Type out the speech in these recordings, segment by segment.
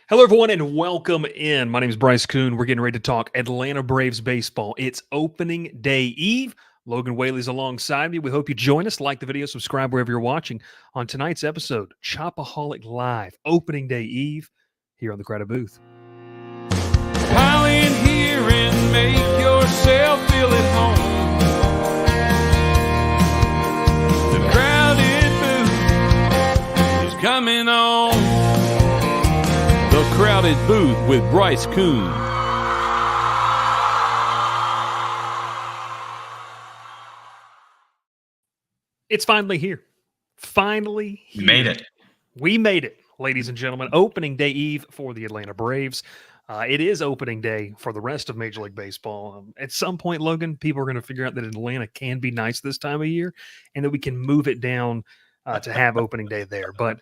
Hello, everyone, and welcome in. My name is Bryce Koon. We're getting ready to talk Atlanta Braves baseball. It's opening day eve. Logan Whaley's alongside me. We hope you join us. Like the video, subscribe wherever you're watching. On tonight's episode, Chopaholic Live, opening day eve, here on the Credit Booth. Pile in here and make yourself feel at home. The crowded booth is coming on. The Crowded Booth with Bryce Koon. It's finally here. Finally here. We made it, ladies and gentlemen. Opening day eve for the Atlanta Braves. It is opening day for the rest of Major League Baseball. At some point, Logan, people are going to figure out that Atlanta can be nice this time of year and that we can move it down to have opening day there. But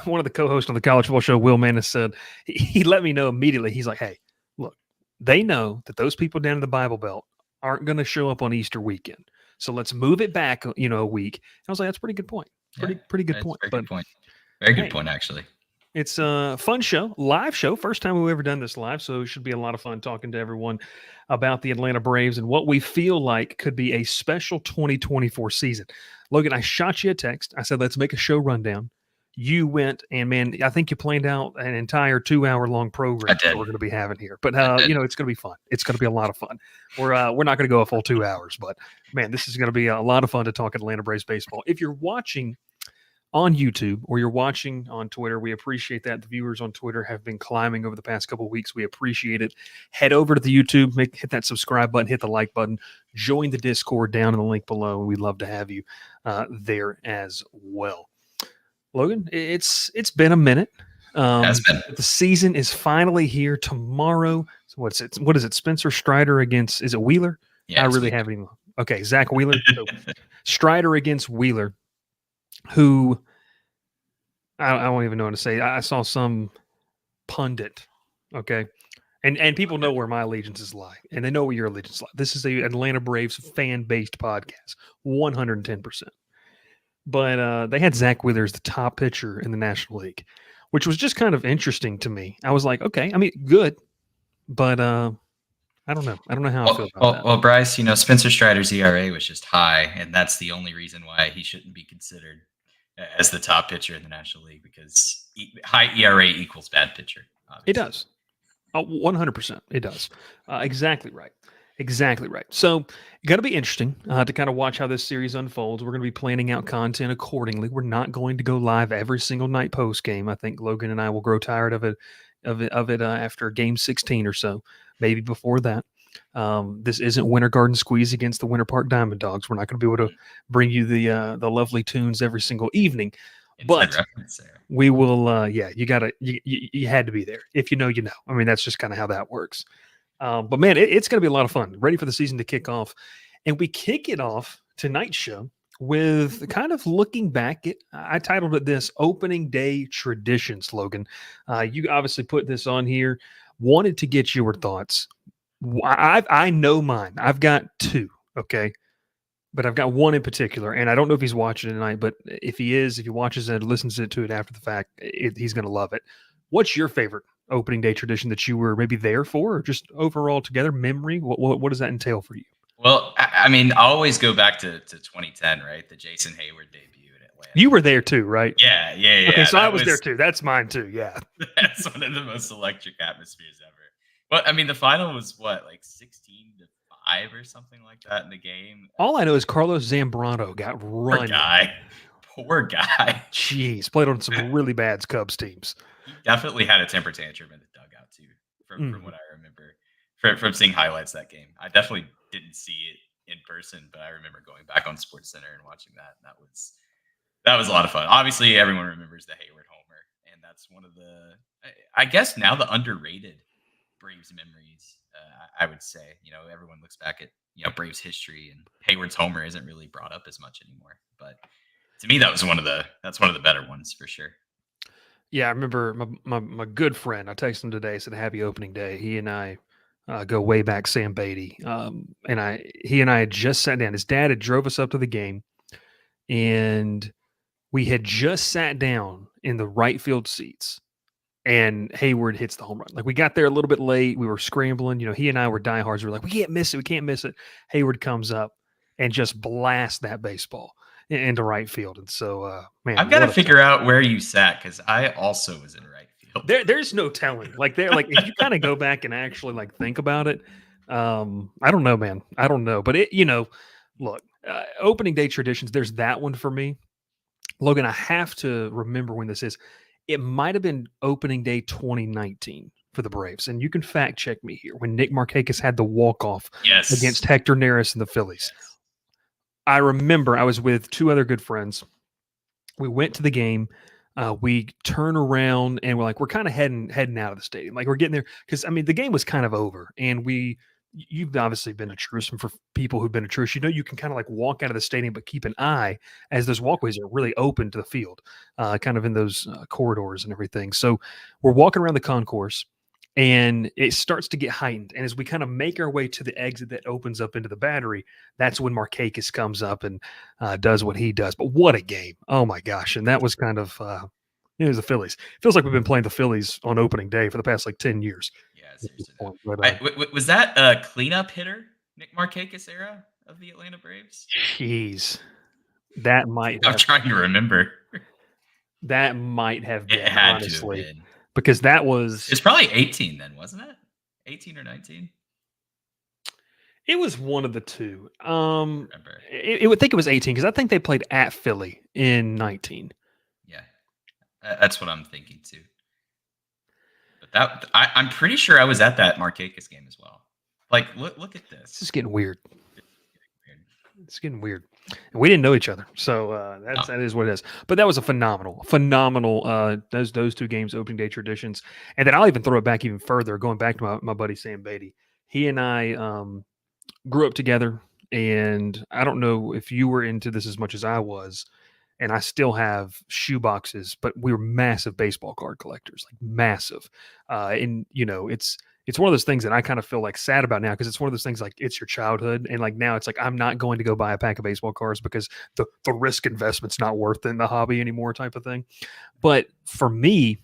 one of the co-hosts on the College Football Show, Will Manis, said he let me know immediately. He's like, hey, look, they know that those people down in the Bible Belt aren't going to show up on Easter weekend. So let's move it back, a week. And I was like, that's a pretty good point. Pretty good point. Very good point. Very good point, actually. It's a fun show, live show. First time we've ever done this live, so it should be a lot of fun talking to everyone about the Atlanta Braves and what we feel like could be a special 2024 season. Logan, I shot you a text. I said, let's make a show rundown. You went, and man, I think you planned out an entire 2-hour-long program that we're going to be having here. But it's going to be fun. It's going to be a lot of fun. We're not going to go a full 2 hours, but man, this is going to be a lot of fun to talk Atlanta Braves baseball. If you're watching on YouTube or you're watching on Twitter, we appreciate that. The viewers on Twitter have been climbing over the past couple of weeks. We appreciate it. Head over to the YouTube, hit that subscribe button, hit the like button, join the Discord down in the link below. We'd love to have you there as well. Logan, it's been a minute. The season is finally here tomorrow. So what is it? Spencer Strider against, is it Wheeler? Yeah, I really haven't even. Okay, Zach Wheeler. So, Strider against Wheeler, who I don't even know what to say. I saw some pundit, okay? And people know where my allegiances lie, and they know where your allegiances lie. This is a Atlanta Braves fan-based podcast, 110%. But they had Zach Wheeler as the top pitcher in the National League, which was just kind of interesting to me. I was like, okay, I mean, good, but I don't know. I don't know how I feel about that. Well, Bryce, Spencer Strider's ERA was just high, and that's the only reason why he shouldn't be considered as the top pitcher in the National League, because high ERA equals bad pitcher. Obviously. It does. 100%. It does. Exactly right. Exactly right. So it's going to be interesting to kind of watch how this series unfolds. We're going to be planning out content accordingly. We're not going to go live every single night post game. I think Logan and I will grow tired of it after game 16 or so, maybe before that. This isn't Winter Garden Squeeze against the Winter Park Diamond Dogs. We're not going to be able to bring you the lovely tunes every single evening. But we will. You had to be there. If you know, you know. I mean, that's just kind of how that works. But man, it's going to be a lot of fun. Ready for the season to kick off. And we kick it off tonight's show with kind of looking back at, I titled it this, Opening Day Traditions, Logan. You obviously put this on here. Wanted to get your thoughts. I know mine. I've got two, okay? But I've got one in particular, and I don't know if he's watching it tonight, but if he watches it, listens to it after the fact, he's going to love it. What's your favorite opening day tradition that you were maybe there for, or just overall together memory? What does that entail for you? Well, I mean, I always go back to 2010, right? The Jason Hayward debut in Atlanta. You were there too, right? Yeah. Okay, so I was there too. That's mine too, yeah. That's one of the most electric atmospheres ever. But, I mean, the final was what, like 16-5 or something like that in the game? All I know is Carlos Zambrano got run. Poor guy. Jeez, played on some really bad Cubs teams. He definitely had a temper tantrum in the dugout too, from what I remember from seeing highlights that game. I definitely didn't see it in person, but I remember going back on Sports Center and watching that. And that was a lot of fun. Obviously, everyone remembers the Hayward homer, and that's one of the, I guess now, the underrated Braves memories. I would say, everyone looks back at Braves history, and Hayward's homer isn't really brought up as much anymore. But to me, that's one of the better ones for sure. Yeah, I remember my good friend. I texted him today, said happy opening day. He and I go way back, Sam Beatty. He and I had just sat down. His dad had drove us up to the game, and we had just sat down in the right field seats and Hayward hits the home run. Like we got there a little bit late. We were scrambling. He and I were diehards. We were like, we can't miss it. We can't miss it. Hayward comes up and just blasts that baseball into right field. And so, man, I've got to what a figure out where you sat because I also was in right field. there's no telling. Like if you kind of go back and actually like think about it, I don't know, man. I don't know. But look, opening day traditions. There's that one for me. Logan, I have to remember when this is. It might have been opening day 2019 for the Braves. And you can fact check me here when Nick Markakis had the walk-off Yes. against Hector Neris and the Phillies. Yes. I remember I was with two other good friends. We went to the game. We turn around and we're kind of heading out of the stadium. Like we're getting there because the game was kind of over, and you've obviously been a Truist, and for people who've been a Truist, you can kind of like walk out of the stadium, but keep an eye as those walkways are really open to the field, kind of in those corridors and everything. So we're walking around the concourse, and it starts to get heightened. And as we kind of make our way to the exit that opens up into the Battery, that's when Markakis comes up and does what he does. But what a game. Oh, my gosh. And that was kind of it was the Phillies. Feels like we've been playing the Phillies on opening day for the past like 10 years. Yeah, seriously. But, Was that a cleanup hitter, Nick Markakis era of the Atlanta Braves? Jeez. That might I'm trying to remember. That might have been, It had honestly. to have been. Because that was... It's probably 18 then, wasn't it? 18 or 19? It was one of the two. Remember. It would think it was 18 because I think they played at Philly in 19. Yeah, that's what I'm thinking too. But I'm pretty sure I was at that Markakis game as well. Like, look at this. This is getting weird. It's getting weird. And we didn't know each other, so that is what it is. But that was a phenomenal those two games, opening day traditions. And then I'll even throw it back even further, going back to my buddy Sam Beatty. He and I grew up together, and I don't know if you were into this as much as I was, and I still have shoe boxes, but we were massive baseball card collectors, like massive. And it's one of those things that I kind of feel like sad about now, because it's one of those things like it's your childhood, and like now it's like I'm not going to go buy a pack of baseball cards because the risk investment's not worth it in the hobby anymore, type of thing. But for me,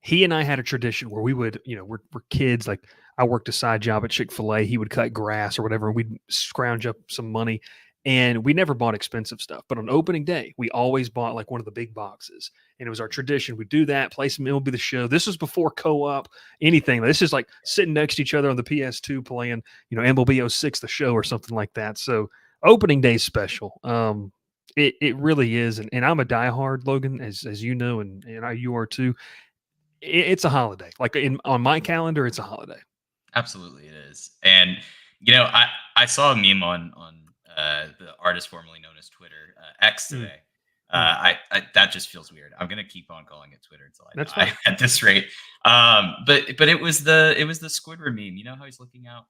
he and I had a tradition where we would, we're kids. Like I worked a side job at Chick-fil-A. He would cut grass or whatever. And we'd scrounge up some money, and we never bought expensive stuff. But on opening day, we always bought like one of the big boxes. And it was our tradition. We'd do that, play some MLB The Show. This was before co-op, anything. This is like sitting next to each other on the PS2 playing, MLB 06 The Show or something like that. So opening day special. It really is. And I'm a diehard, Logan, as you know, and you are too. It's a holiday. Like on my calendar, it's a holiday. Absolutely, it is. And I saw a meme on the artist formerly known as Twitter, X today. That just feels weird. I'm gonna keep on calling it Twitter until I die at this rate. But it was the Squidward meme. You know how he's looking out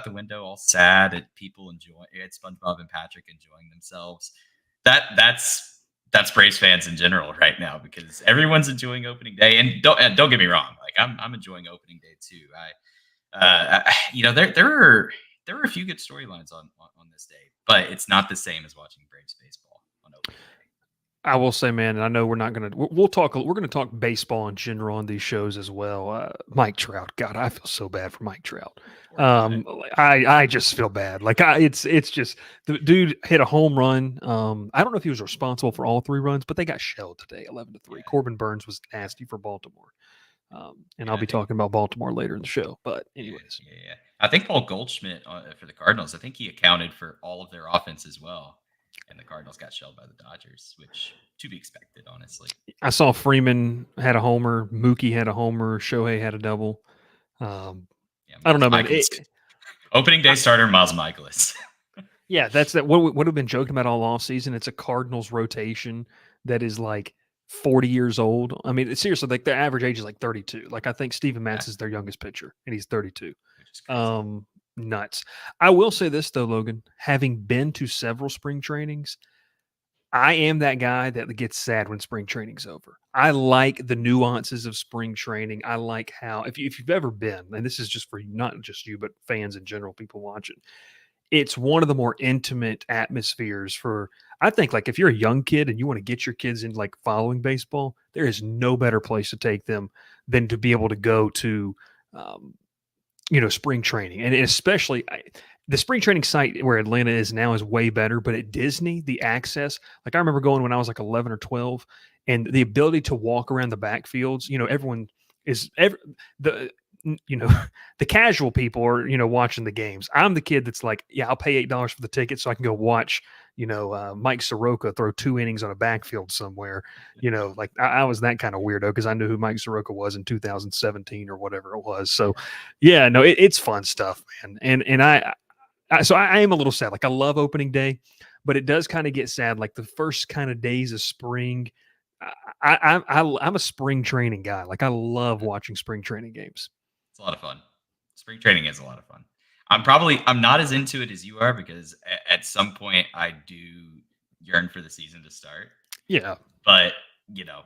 the window, all sad at people enjoying. It's SpongeBob and Patrick enjoying themselves. That's Braves fans in general right now, because everyone's enjoying opening day. And don't get me wrong, like I'm enjoying opening day too. There were a few good storylines on this day, but it's not the same as watching Braves baseball on opening day. I will say, man, and I know we're not going to. We're going to talk baseball in general on these shows as well. Mike Trout, God, I feel so bad for Mike Trout. I just feel bad. Like it's just the dude hit a home run. I don't know if he was responsible for all three runs, but they got shelled today, 11-3. Yeah. Corbin Burns was nasty for Baltimore. I'll be talking about Baltimore later in the show. But anyways, yeah. I think Paul Goldschmidt for the Cardinals, I think he accounted for all of their offense as well. And the Cardinals got shelled by the Dodgers, which to be expected, honestly. I saw Freeman had a homer, Mookie had a homer, Shohei had a double. I don't know, man. Opening day starter Miles Michaelis. Yeah, that's that. What we've been joking about all offseason. It's a Cardinals rotation that is like 40 years old. I mean, seriously, like their average age is like 32. Like I think Steven Matz is their youngest pitcher, and he's 32. Nuts. I will say this though, Logan, having been to several spring trainings, I am that guy that gets sad when spring training's over. I like the nuances of spring training. I like how, if you've ever been, and this is just for not just you, but fans in general, people watching, it's one of the more intimate atmospheres for, I think like if you're a young kid and you want to get your kids in like following baseball, there is no better place to take them than to be able to go to, um, spring training, and especially the spring training site where Atlanta is now is way better. But at Disney, the access, like I remember going when I was like 11 or 12, and the ability to walk around the backfields. Everyone is the the casual people are watching the games. I'm the kid that's like, yeah, I'll pay $8 for the ticket so I can go watch Mike Soroka throw 2 innings on a backfield somewhere. Like I was that kind of weirdo because I knew who Mike Soroka was in 2017 or whatever it was. So, yeah, no, it's fun stuff, man. And I am a little sad. Like I love opening day, but it does kind of get sad. Like the first kind of days of spring. I'm a spring training guy. Like I love watching spring training games. It's a lot of fun. Spring training is a lot of fun. I'm not as into it as you are because at some point I do yearn for the season to start. Yeah. But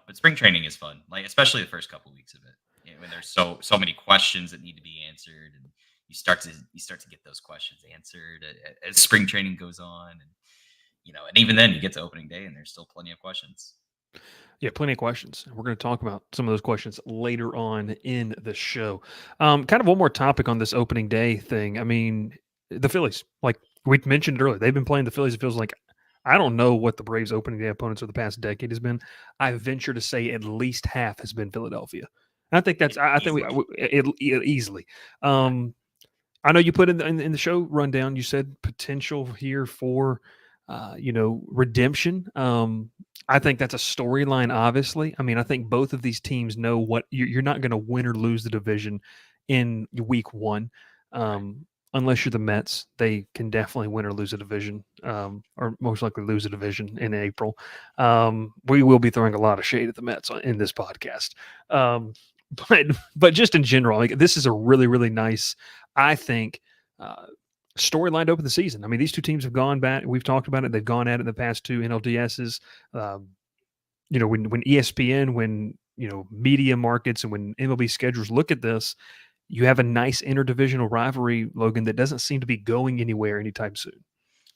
but spring training is fun. Like especially the first couple weeks of it. When there's so many questions that need to be answered, and you start to get those questions answered as spring training goes on, and and even then you get to opening day and there's still plenty of questions. Yeah, plenty of questions. We're going to talk about some of those questions later on in the show. Kind of one more topic on this opening day thing. I mean, the Phillies, like we mentioned earlier, they've been playing the Phillies. It feels like I don't know what the Braves opening day opponents of the past decade has been. I venture to say at least half has been Philadelphia. And I think that's I think it easily. I know you put in the show rundown. You said potential here for redemption. I think that's a storyline, obviously. I mean, I think both of these teams know what you're not going to win or lose the division in week one. Unless you're the Mets, they can definitely win or lose a division, or most likely lose a division in April. We will be throwing a lot of shade at the Mets in this podcast. But just in general, like, this is a really, really nice, I think, storyline to open the season. I mean, these two teams have gone back. We've talked about it. They've gone at it in the past two NLDSs. When ESPN, when media markets, and when MLB schedules look at this, you have a nice interdivisional rivalry, Logan, that doesn't seem to be going anywhere anytime soon.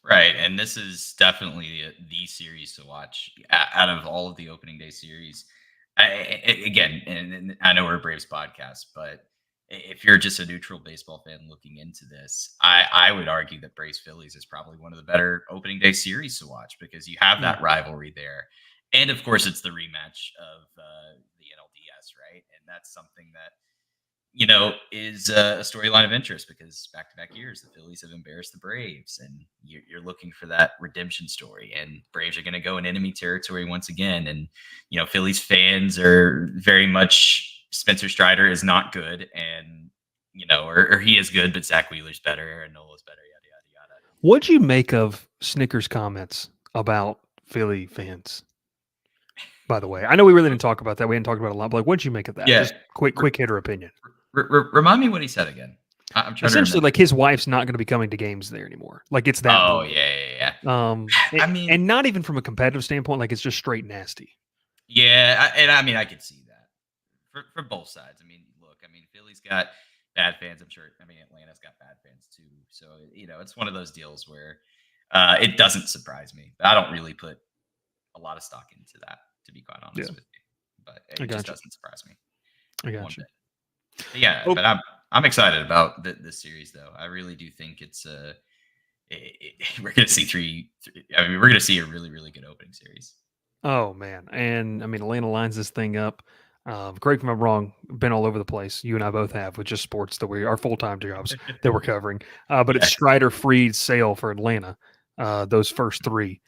Right, and this is definitely the series to watch out of all of the opening day series. Again, and I know we're a Braves podcast, but if you're just a neutral baseball fan looking into this, I would argue that Braves Phillies is probably one of the better opening day series to watch because you have that rivalry there, and of course it's the rematch of the NLDS, right? And that's something that is a storyline of interest because back-to-back years, the Phillies have embarrassed the Braves, and you're looking for that redemption story. And Braves are going to go in enemy territory once again. And, Phillies fans are very much Spencer Strider is not good, and, or he is good, but Zach Wheeler's better, and Nola's better, yada, yada, yada. What'd you make of Snicker's comments about Philly fans? By the way, I know we really didn't talk about that. We hadn't talked about it a lot, but what'd you make of that? Yeah. Just quick hitter opinion. Remind me what he said again. I'm trying essentially, like his wife's not going to be coming to games there anymore. Like it's that. Oh yeah. And not even from a competitive standpoint. Like it's just straight nasty. Yeah, I could see that for both sides. Look, Philly's got bad fans. I'm sure. Atlanta's got bad fans too. So it's one of those deals where it doesn't surprise me. I don't really put a lot of stock into that, to be quite honest with you. But it just doesn't surprise me. I got you. Yeah, but I'm excited about this series, though. I really do think it's we're going to see we're going to see a really, really good opening series. Oh man, and Atlanta lines this thing up. Correct me if I'm wrong. Been all over the place. You and I both have with just sports that we are full-time jobs that we're covering. But it's Strider, Fried, Sale for Atlanta. Those first three.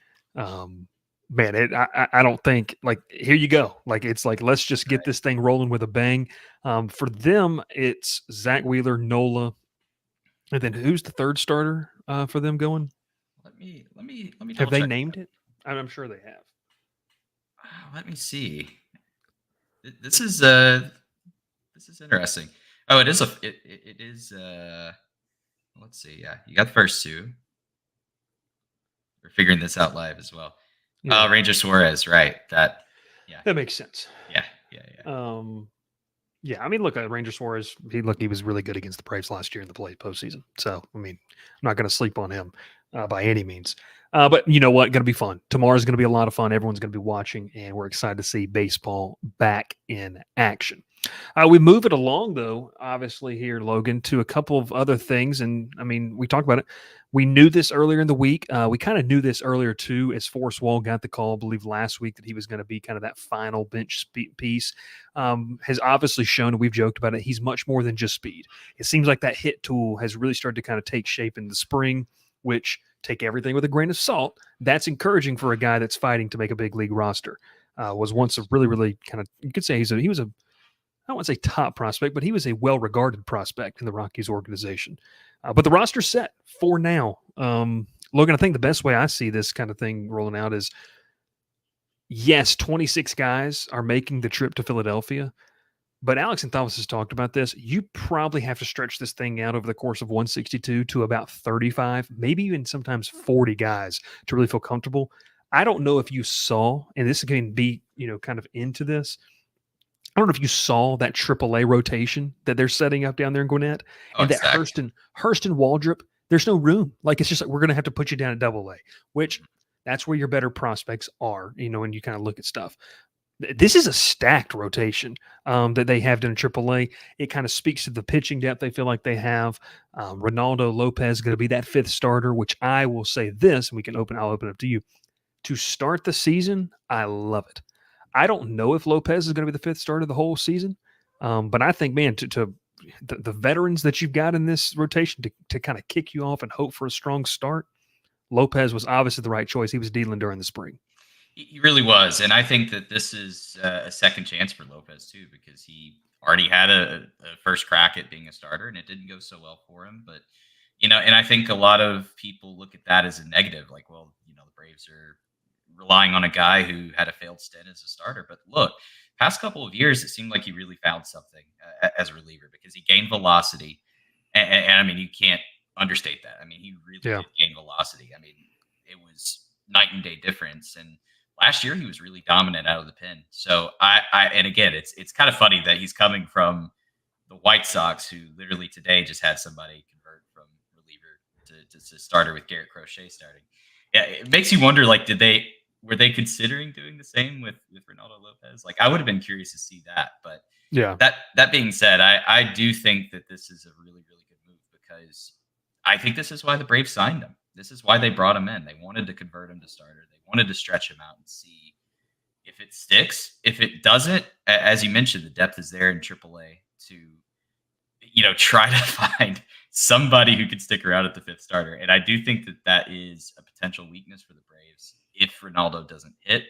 Man, I don't think like here you go. Like it's like let's just get this thing rolling with a bang. For them, it's Zach Wheeler, Nola, and then who's the third starter for them going? Let me. Have they named it? I'm sure they have. Let me see. This is interesting. Oh, it is it is. Let's see. Yeah, you got the first two. We're figuring this out live as well. Yeah. Ranger Suarez, right? That makes sense. Yeah. Yeah, look, Ranger Suarez, he was really good against the Braves last year in the postseason. So, I'm not going to sleep on him. by any means. But you know what? Going to be fun. Tomorrow's going to be a lot of fun. Everyone's going to be watching, and we're excited to see baseball back in action. We move it along, though, obviously, here, Logan, to a couple of other things. And I mean, we talked about it. We knew this earlier in the week. We kind of knew this earlier, too, as Forrest Wall got the call, I believe, last week that he was going to be kind of that final bench piece. Has obviously shown, and we've joked about it, he's much more than just speed. It seems like that hit tool has really started to kind of take shape in the spring, which take everything with a grain of salt. That's encouraging for a guy that's fighting to make a big league roster. Was once a really, really kind of, you could say he was a, I don't want to say top prospect, but he was a well-regarded prospect in the Rockies organization. But the roster's set for now. Logan, I think the best way I see this kind of thing rolling out is, yes, 26 guys are making the trip to Philadelphia. But Alex and Thomas has talked about this. You probably have to stretch this thing out over the course of 162 to about 35, maybe even sometimes 40 guys to really feel comfortable. I don't know if you saw, and this can be, kind of into this. I don't know if you saw that AAA rotation that they're setting up down there in Gwinnett, and that Hurst and Waldrop. There's no room. Like, it's just like, we're going to have to put you down at AA, which that's where your better prospects are, when you kind of look at stuff. This is a stacked rotation that they have done in AAA. It kind of speaks to the pitching depth they feel like they have. Ronaldo Lopez is going to be that fifth starter, which I will say this, and I'll open it up to you. To start the season, I love it. I don't know if Lopez is going to be the fifth starter the whole season, but I think, man, to the veterans that you've got in this rotation to kind of kick you off and hope for a strong start, Lopez was obviously the right choice. He was dealing during the spring. He really was. And I think that this is a second chance for Lopez, too, because he already had a first crack at being a starter, and it didn't go so well for him. But, and I think a lot of people look at that as a negative, like, well, the Braves are relying on a guy who had a failed stint as a starter. But look, past couple of years, it seemed like he really found something as a reliever because he gained velocity. And I mean, you can't understate that. I mean, he really did gain velocity. I mean, it was night and day difference. And last year, he was really dominant out of the pen. So and again, it's kind of funny that he's coming from the White Sox, who literally today just had somebody convert from reliever to starter with Garrett Crochet starting. Yeah, it makes you wonder, like, were they considering doing the same with Ronaldo Lopez? Like, I would have been curious to see that. But yeah, that being said, I do think that this is a really, really good move because I think this is why the Braves signed him. This is why they brought him in. They wanted to convert him to starter. They wanted to stretch him out and see if it sticks. If it doesn't, as you mentioned, the depth is there in AAA to, try to find somebody who could stick around at the fifth starter. And I do think that is a potential weakness for the Braves if Ronaldo doesn't hit.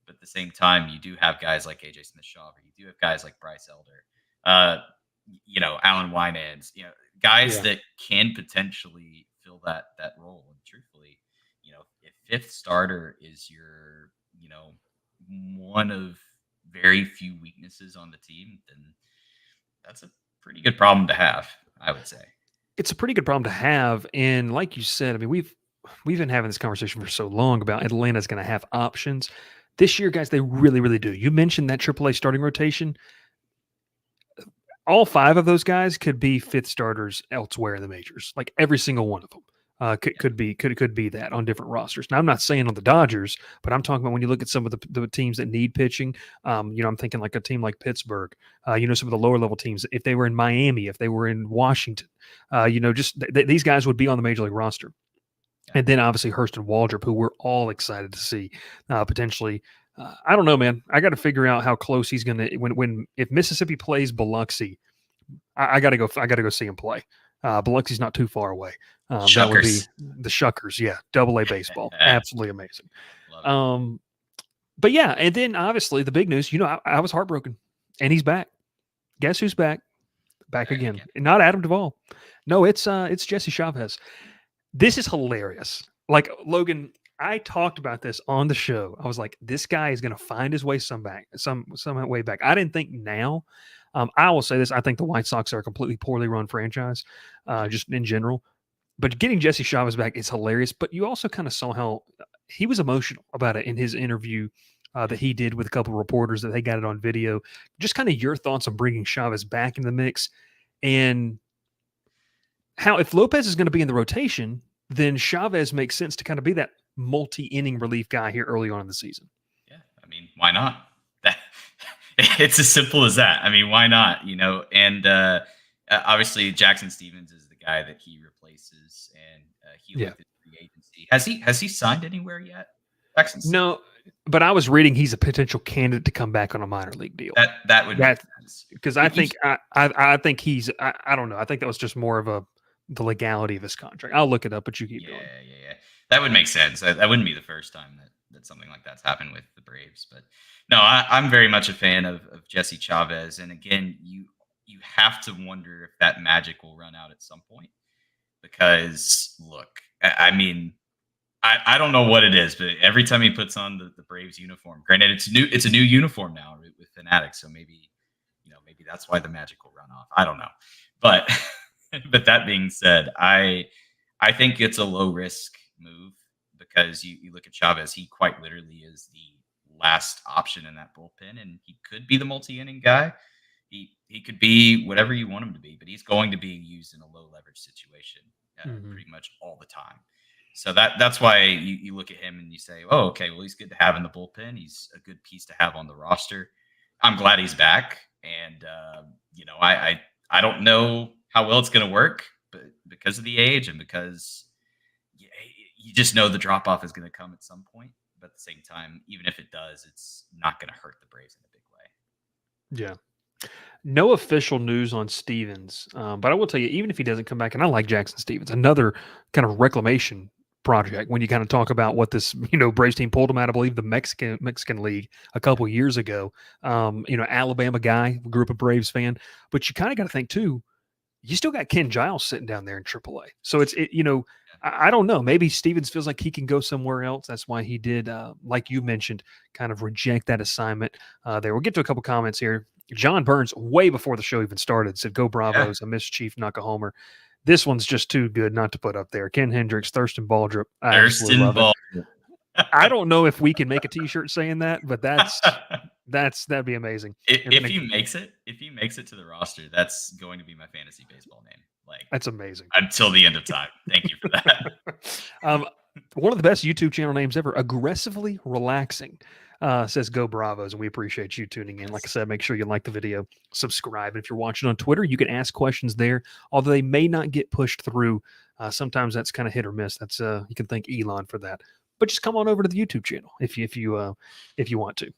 But at the same time, you do have guys like AJ Smith-Shawver. You do have guys like Bryce Elder, Alan Winans, guys that can potentially fill that role. And truthfully, if fifth starter is your, one of very few weaknesses on the team, then that's a pretty good problem to have, I would say. It's a pretty good problem to have. And like you said, I mean, we've been having this conversation for so long about Atlanta's going to have options. This year, guys, they really, really do. You mentioned that AAA starting rotation. All five of those guys could be fifth starters elsewhere in the majors. Like, every single one of them could be that on different rosters. Now, I'm not saying on the Dodgers, but I'm talking about when you look at some of the teams that need pitching. I'm thinking like a team like Pittsburgh. Some of the lower level teams. If they were in Miami, if they were in Washington, these guys would be on the major league roster. And then obviously Hurst and Waldrop, who we're all excited to see potentially. I don't know, man. I got to figure out how close he's going to if Mississippi plays Biloxi. I got to go. I got to go see him play. Biloxi's not too far away. That would be the Shuckers. Yeah, AA baseball, absolutely amazing. But yeah, and then obviously the big news. I was heartbroken, and he's back. Guess who's back? Back again. And not Adam Duvall. No, it's Jesse Chavez. This is hilarious. Like, Logan, I talked about this on the show. I was like, this guy is going to find his way some way back. I didn't think now. I will say this. I think the White Sox are a completely poorly run franchise, just in general. But getting Jesse Chavez back is hilarious. But you also kind of saw how he was emotional about it in his interview that he did with a couple of reporters that they got it on video. Just kind of your thoughts on bringing Chavez back in the mix and how, if Lopez is going to be in the rotation, then Chavez makes sense to kind of be that multi-inning relief guy here early on in the season. Yeah, I mean, why not? That it's as simple as that. I mean, why not? And obviously Jackson Stevens is the guy that he replaces, and he Yeah. looked at free agency. Has he signed anywhere yet? Jackson Stevens? No, but I was reading he's a potential candidate to come back on a minor league deal. That would make sense. Because I think I think he's I don't know. I think that was just more of the legality of his contract. I'll look it up, but you keep going. Yeah. That would make sense. That wouldn't be the first time that something like that's happened with the Braves. But no, I'm very much a fan of Jesse Chavez. And again, you have to wonder if that magic will run out at some point. Because look, I mean, I don't know what it is, but every time he puts on the Braves uniform, granted it's a new uniform now with Fanatics, so maybe that's why the magic will run off. I don't know, but but that being said, I think it's a low risk move because you look at Chavez, he quite literally is the last option in that bullpen, and he could be the multi-inning guy. He could be whatever you want him to be, but he's going to be used in a low leverage situation pretty much all the time. So that's why you look at him and you say, oh, okay, well, he's good to have in the bullpen. He's a good piece to have on the roster. I'm glad he's back. And, I don't know how well it's going to work, but because of the age and because you just know the drop off is going to come at some point. But at the same time, even if it does, it's not going to hurt the Braves in a big way. Yeah. No official news on Stevens, but I will tell you, even if he doesn't come back, and I like Jackson Stevens, another kind of reclamation project when you kind of talk about what this Braves team pulled him out, I believe, the Mexican League a couple of years ago. Alabama guy, grew up a Braves fan, but you kind of got to think too. You still got Ken Giles sitting down there in AAA, so I don't know. Maybe Stevens feels like he can go somewhere else. That's why he did, like you mentioned, kind of reject that assignment there. We'll get to a couple comments here. John Burns, way before the show even started, said, "Go Bravos! Yeah. I miss Chief knock a homer." This one's just too good not to put up there. Ken Hendricks, Thurston Baldrip. Thurston Baldrip. I don't know if we can make a T-shirt saying that, but that'd be amazing. If he makes it to the roster, that's going to be my fantasy baseball name. That's amazing. Until the end of time. Thank you for that. One of the best YouTube channel names ever, Aggressively Relaxing, says Go Bravos, and we appreciate you tuning in. Like I said, make sure you like the video, subscribe, and if you're watching on Twitter, you can ask questions there, although they may not get pushed through. Sometimes that's kind of hit or miss. That's you can thank Elon for that. But just come on over to the YouTube channel if you want to.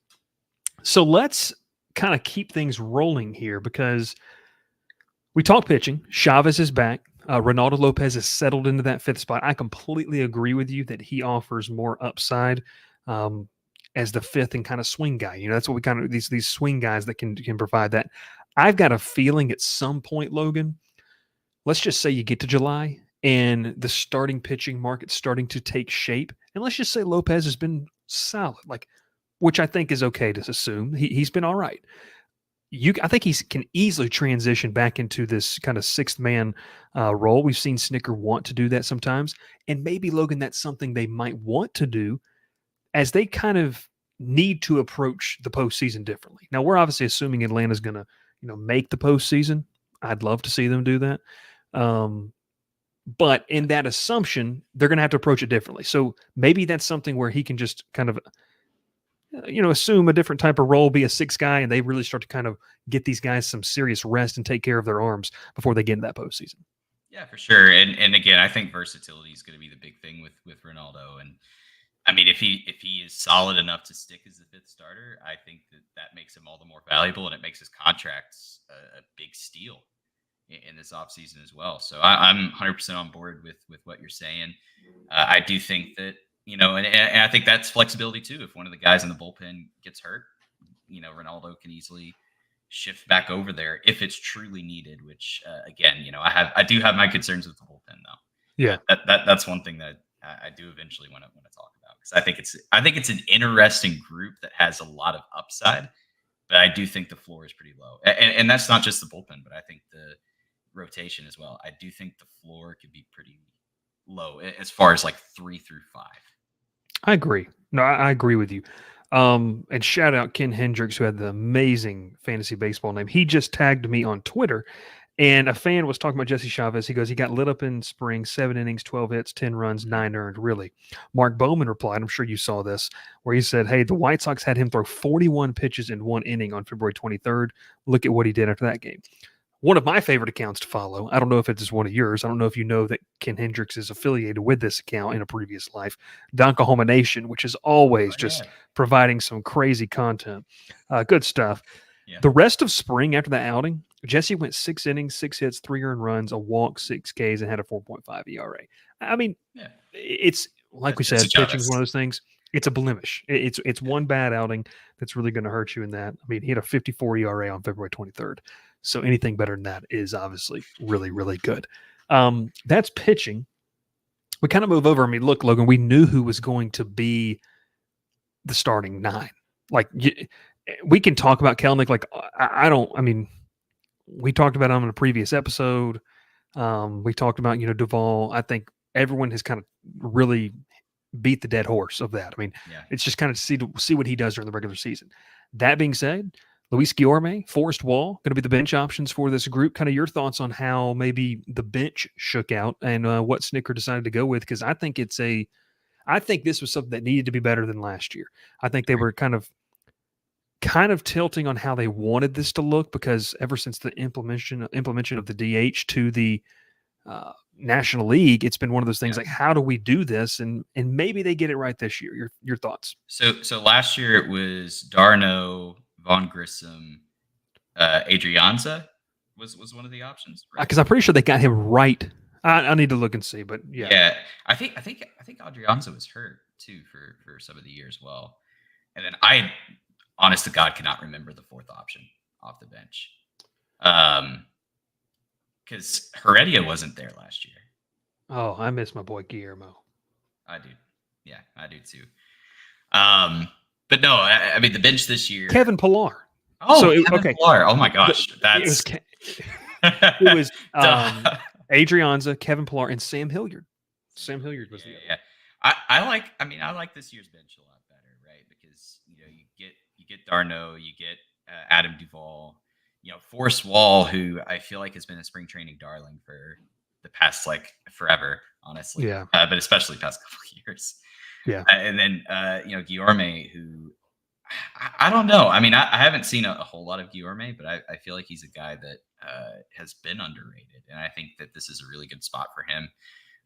So let's kind of keep things rolling here because we talk pitching. Chavez is back. Ronaldo Lopez has settled into that fifth spot. I completely agree with you that he offers more upside as the fifth and kind of swing guy. That's what we kind of these swing guys that can provide that. I've got a feeling at some point, Logan, let's just say you get to July and the starting pitching market's starting to take shape. And let's just say Lopez has been solid, which I think is okay to assume. He's been all right. I think he can easily transition back into this kind of sixth man role. We've seen Snicker want to do that sometimes. And maybe, Logan, that's something they might want to do as they kind of need to approach the postseason differently. Now, we're obviously assuming Atlanta's going to, make the postseason. I'd love to see them do that. But in that assumption, they're going to have to approach it differently. So maybe that's something where he can just kind of, assume a different type of role, be a sixth guy, and they really start to kind of get these guys some serious rest and take care of their arms before they get into that postseason. Yeah, for sure. And again, I think versatility is going to be the big thing with Ronaldo. And I mean, if he is solid enough to stick as the fifth starter, I think that makes him all the more valuable, and it makes his contracts a big steal in this offseason as well. So I'm 100% on board with what you're saying. I do think that, and I think that's flexibility too. If one of the guys in the bullpen gets hurt, Ronaldo can easily shift back over there if it's truly needed, which again, I do have my concerns with the bullpen though. Yeah. That's one thing that I do eventually want to talk about, because I think it's an interesting group that has a lot of upside, but I do think the floor is pretty low. And that's not just the bullpen, but I think the rotation as well. I do think the floor could be pretty low as far as 3 through 5. I agree. No, I agree with you. And shout out Ken Hendricks, who had the amazing fantasy baseball name. He just tagged me on Twitter And a fan was talking about Jesse Chavez. He goes, he got lit up in spring, 7 innings, 12 hits, 10 runs, 9 earned. Really? Mark Bowman replied, I'm sure you saw this, where he said, hey, the White Sox had him throw 41 pitches in 1 inning on February 23rd. Look at what he did after that game. One of my favorite accounts to follow. I don't know if it's one of yours. I don't know if you know that Ken Hendricks is affiliated with this account in a previous life. Donkahoma Nation, which is always just providing some crazy content. Good stuff. Yeah. The rest of spring after that outing, Jesse went 6 innings, 6 hits, 3 earned runs, a walk, 6 Ks, and had a 4.5 ERA. I mean, it's like we said, pitching is one of those things. It's a blemish. It's one bad outing that's really going to hurt you in that. I mean, he had a 54 ERA on February 23rd. So anything better than that is obviously really, really good. That's pitching. We kind of move over. I mean, look, Logan, we knew who was going to be the starting 9. Like, we can talk about Kelnick. Like, I mean, we talked about him in a previous episode. We talked about, Duvall. I think everyone has kind of really beat the dead horse of that. I mean, it's just kind of see what he does during the regular season. That being said, Luis Guillorme, Forrest Wall, going to be the bench options for this group. Kind of your thoughts on how maybe the bench shook out and what Snicker decided to go with, because I think this was something that needed to be better than last year. I think they were kind of tilting on how they wanted this to look, because ever since the implementation of the DH to the National League, it's been one of those things like, how do we do this? And maybe they get it right this year. Your thoughts? So last year it was d'Arnaud, Von Grissom, Adrianza was one of the options, because I'm pretty sure they got him right. I need to look and see, but yeah. I think Adrianza was hurt too for some of the year as well. And then I, honest to God, cannot remember the 4th option off the bench, because Heredia wasn't there last year. Oh, I miss my boy Guillermo. I do. Yeah, I do too. But no, I mean the bench this year. Kevin Pillar. Oh, so Kevin Pillar. Oh my gosh, it was Adrianza, Kevin Pillar, and Sam Hilliard. Sam Hilliard was the other. Yeah. I like this year's bench a lot better, right? Because you get d'Arnaud, you get Adam Duvall, Forrest Wall, who I feel like has been a spring training darling for the past forever, honestly. Yeah. But especially past couple of years. Yeah. And then, Guillorme, who I don't know. I mean, I haven't seen a whole lot of Guillorme, but I feel like he's a guy that has been underrated. And I think that this is a really good spot for him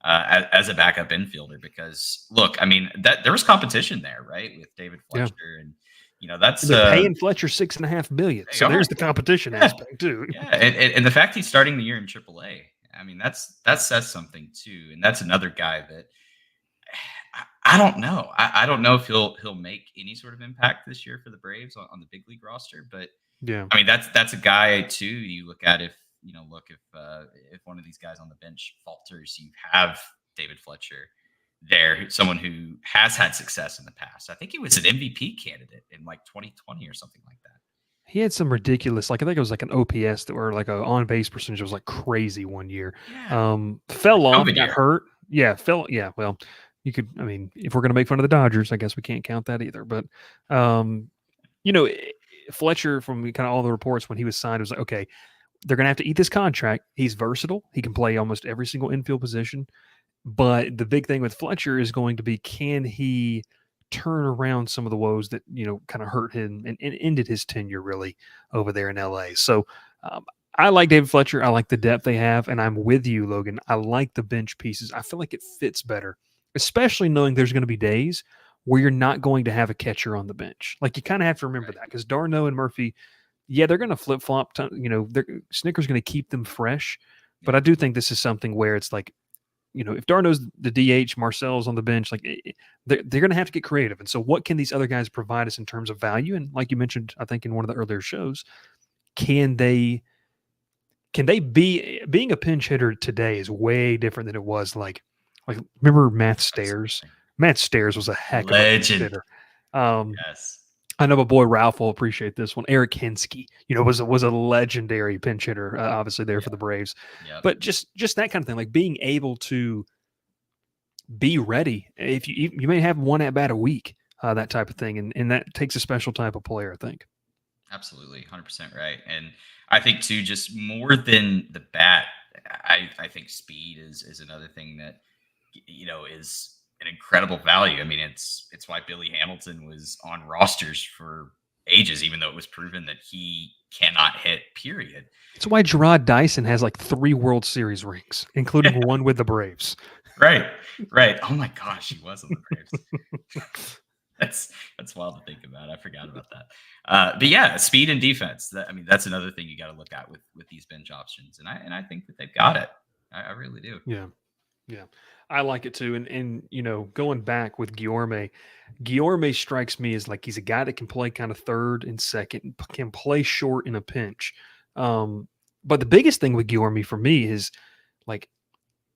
as a backup infielder, because, look, I mean, there was competition there, right? With David Fletcher and, that's they're paying Fletcher $6.5 million. So there's the competition aspect too. Yeah. And the fact he's starting the year in AAA, I mean, that says something too. And that's another guy that, I don't know. I don't know if he'll make any sort of impact this year for the Braves on the big league roster. But yeah, I mean that's a guy too. You look at if one of these guys on the bench falters, you have David Fletcher there, someone who has had success in the past. I think he was an MVP candidate in 2020 or something like that. He had some ridiculous, I think it was an OPS that were a on base percentage was crazy one year. Yeah. Fell off, got hurt. Yeah, well. You could, I mean, if we're going to make fun of the Dodgers, I guess we can't count that either. But, Fletcher, from kind of all the reports when he was signed, was like, okay, they're going to have to eat this contract. He's versatile. He can play almost every single infield position. But the big thing with Fletcher is going to be, can he turn around some of the woes that, kind of hurt him and ended his tenure really over there in LA. So, I like David Fletcher. I like the depth they have. And I'm with you, Logan. I like the bench pieces. I feel like it fits better, especially knowing there's going to be days where you're not going to have a catcher on the bench. You kind of have to remember that, because d'Arnaud and Murphy, they're going to flip-flop. Snicker's going to keep them fresh. But I do think this is something where it's if d'Arnaud's the DH, Marcel's on the bench, they're going to have to get creative. And so what can these other guys provide us in terms of value? And like you mentioned, I think in one of the earlier shows, can they be – being a pinch hitter today is way different than it was remember Matt Stairs? Matt Stairs was a heck of a pinch hitter. Yes. I know my boy Ralph will appreciate this one. Eric Hinsky, was a legendary pinch hitter, obviously there for the Braves. Yep. But just that kind of thing, being able to be ready. If you may have one at bat a week, that type of thing, and that takes a special type of player, I think. Absolutely, 100% right. And I think too, just more than the bat, I think speed is another thing that is an incredible value. I mean, it's why Billy Hamilton was on rosters for ages, even though it was proven that he cannot hit. Period. It's why Gerard Dyson has like 3 World Series rings, including one with the Braves. Right, right. Oh my gosh, he was on the Braves. That's wild to think about. I forgot about that. But yeah, speed and defense. I mean, that's another thing you got to look at with these bench options, and I think that they've got it. I really do. Yeah. Yeah. I like it too. And going back with Guillorme strikes me as like he's a guy that can play kind of third and second, can play short in a pinch. But the biggest thing with Guillorme for me is like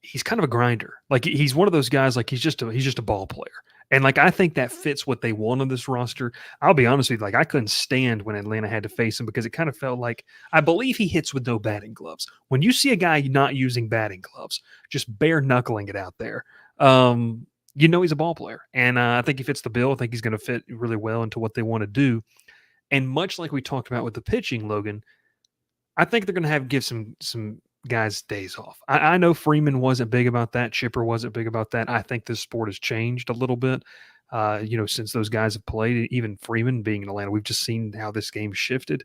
he's kind of a grinder. Like he's one of those guys. Like he's just a ball player, and like I think that fits what they want on this roster. I'll be honest with you. Like I couldn't stand when Atlanta had to face him because it kind of felt like I believe he hits with no batting gloves. When you see a guy not using batting gloves, just bare knuckling it out there, he's a ball player, and I think he fits the bill. I think he's going to fit really well into what they want to do. And much like we talked about with the pitching, Logan, I think they're going to give some guys days off. I know Freeman wasn't big about that. Chipper wasn't big about that. I think this sport has changed a little bit, since those guys have played. Even Freeman being in Atlanta, we've just seen how this game shifted.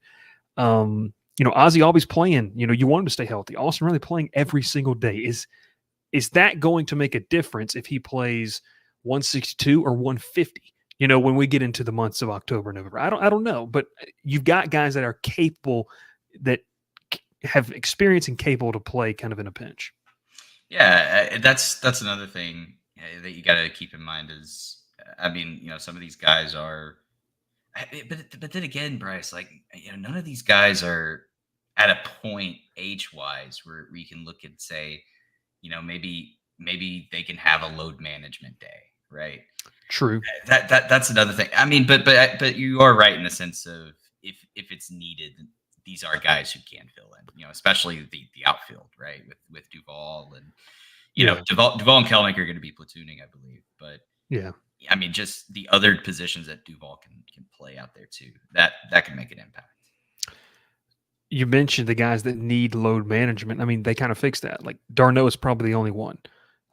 Ozzy always playing. You want him to stay healthy. Austin really playing every single day. Is that going to make a difference if he plays 162 or 150? When we get into the months of October, November, I don't know, but you've got guys that are capable, that have experience and capable to play kind of in a pinch. Yeah, that's another thing that you got to keep in mind is, I mean, some of these guys are, but then again, Bryce, like, none of these guys are at a point age wise where we can look and say, maybe they can have a load management day, right? True. That's another thing. I mean, but you are right in the sense of if it's needed, these are guys who can fill in, especially the outfield, right? With Duvall and Duvall and Kelnick are going to be platooning, I believe. But yeah, I mean, just the other positions that Duvall can play out there too. That can make an impact. You mentioned the guys that need load management. I mean, they kind of fixed that. Like d'Arnaud is probably the only one.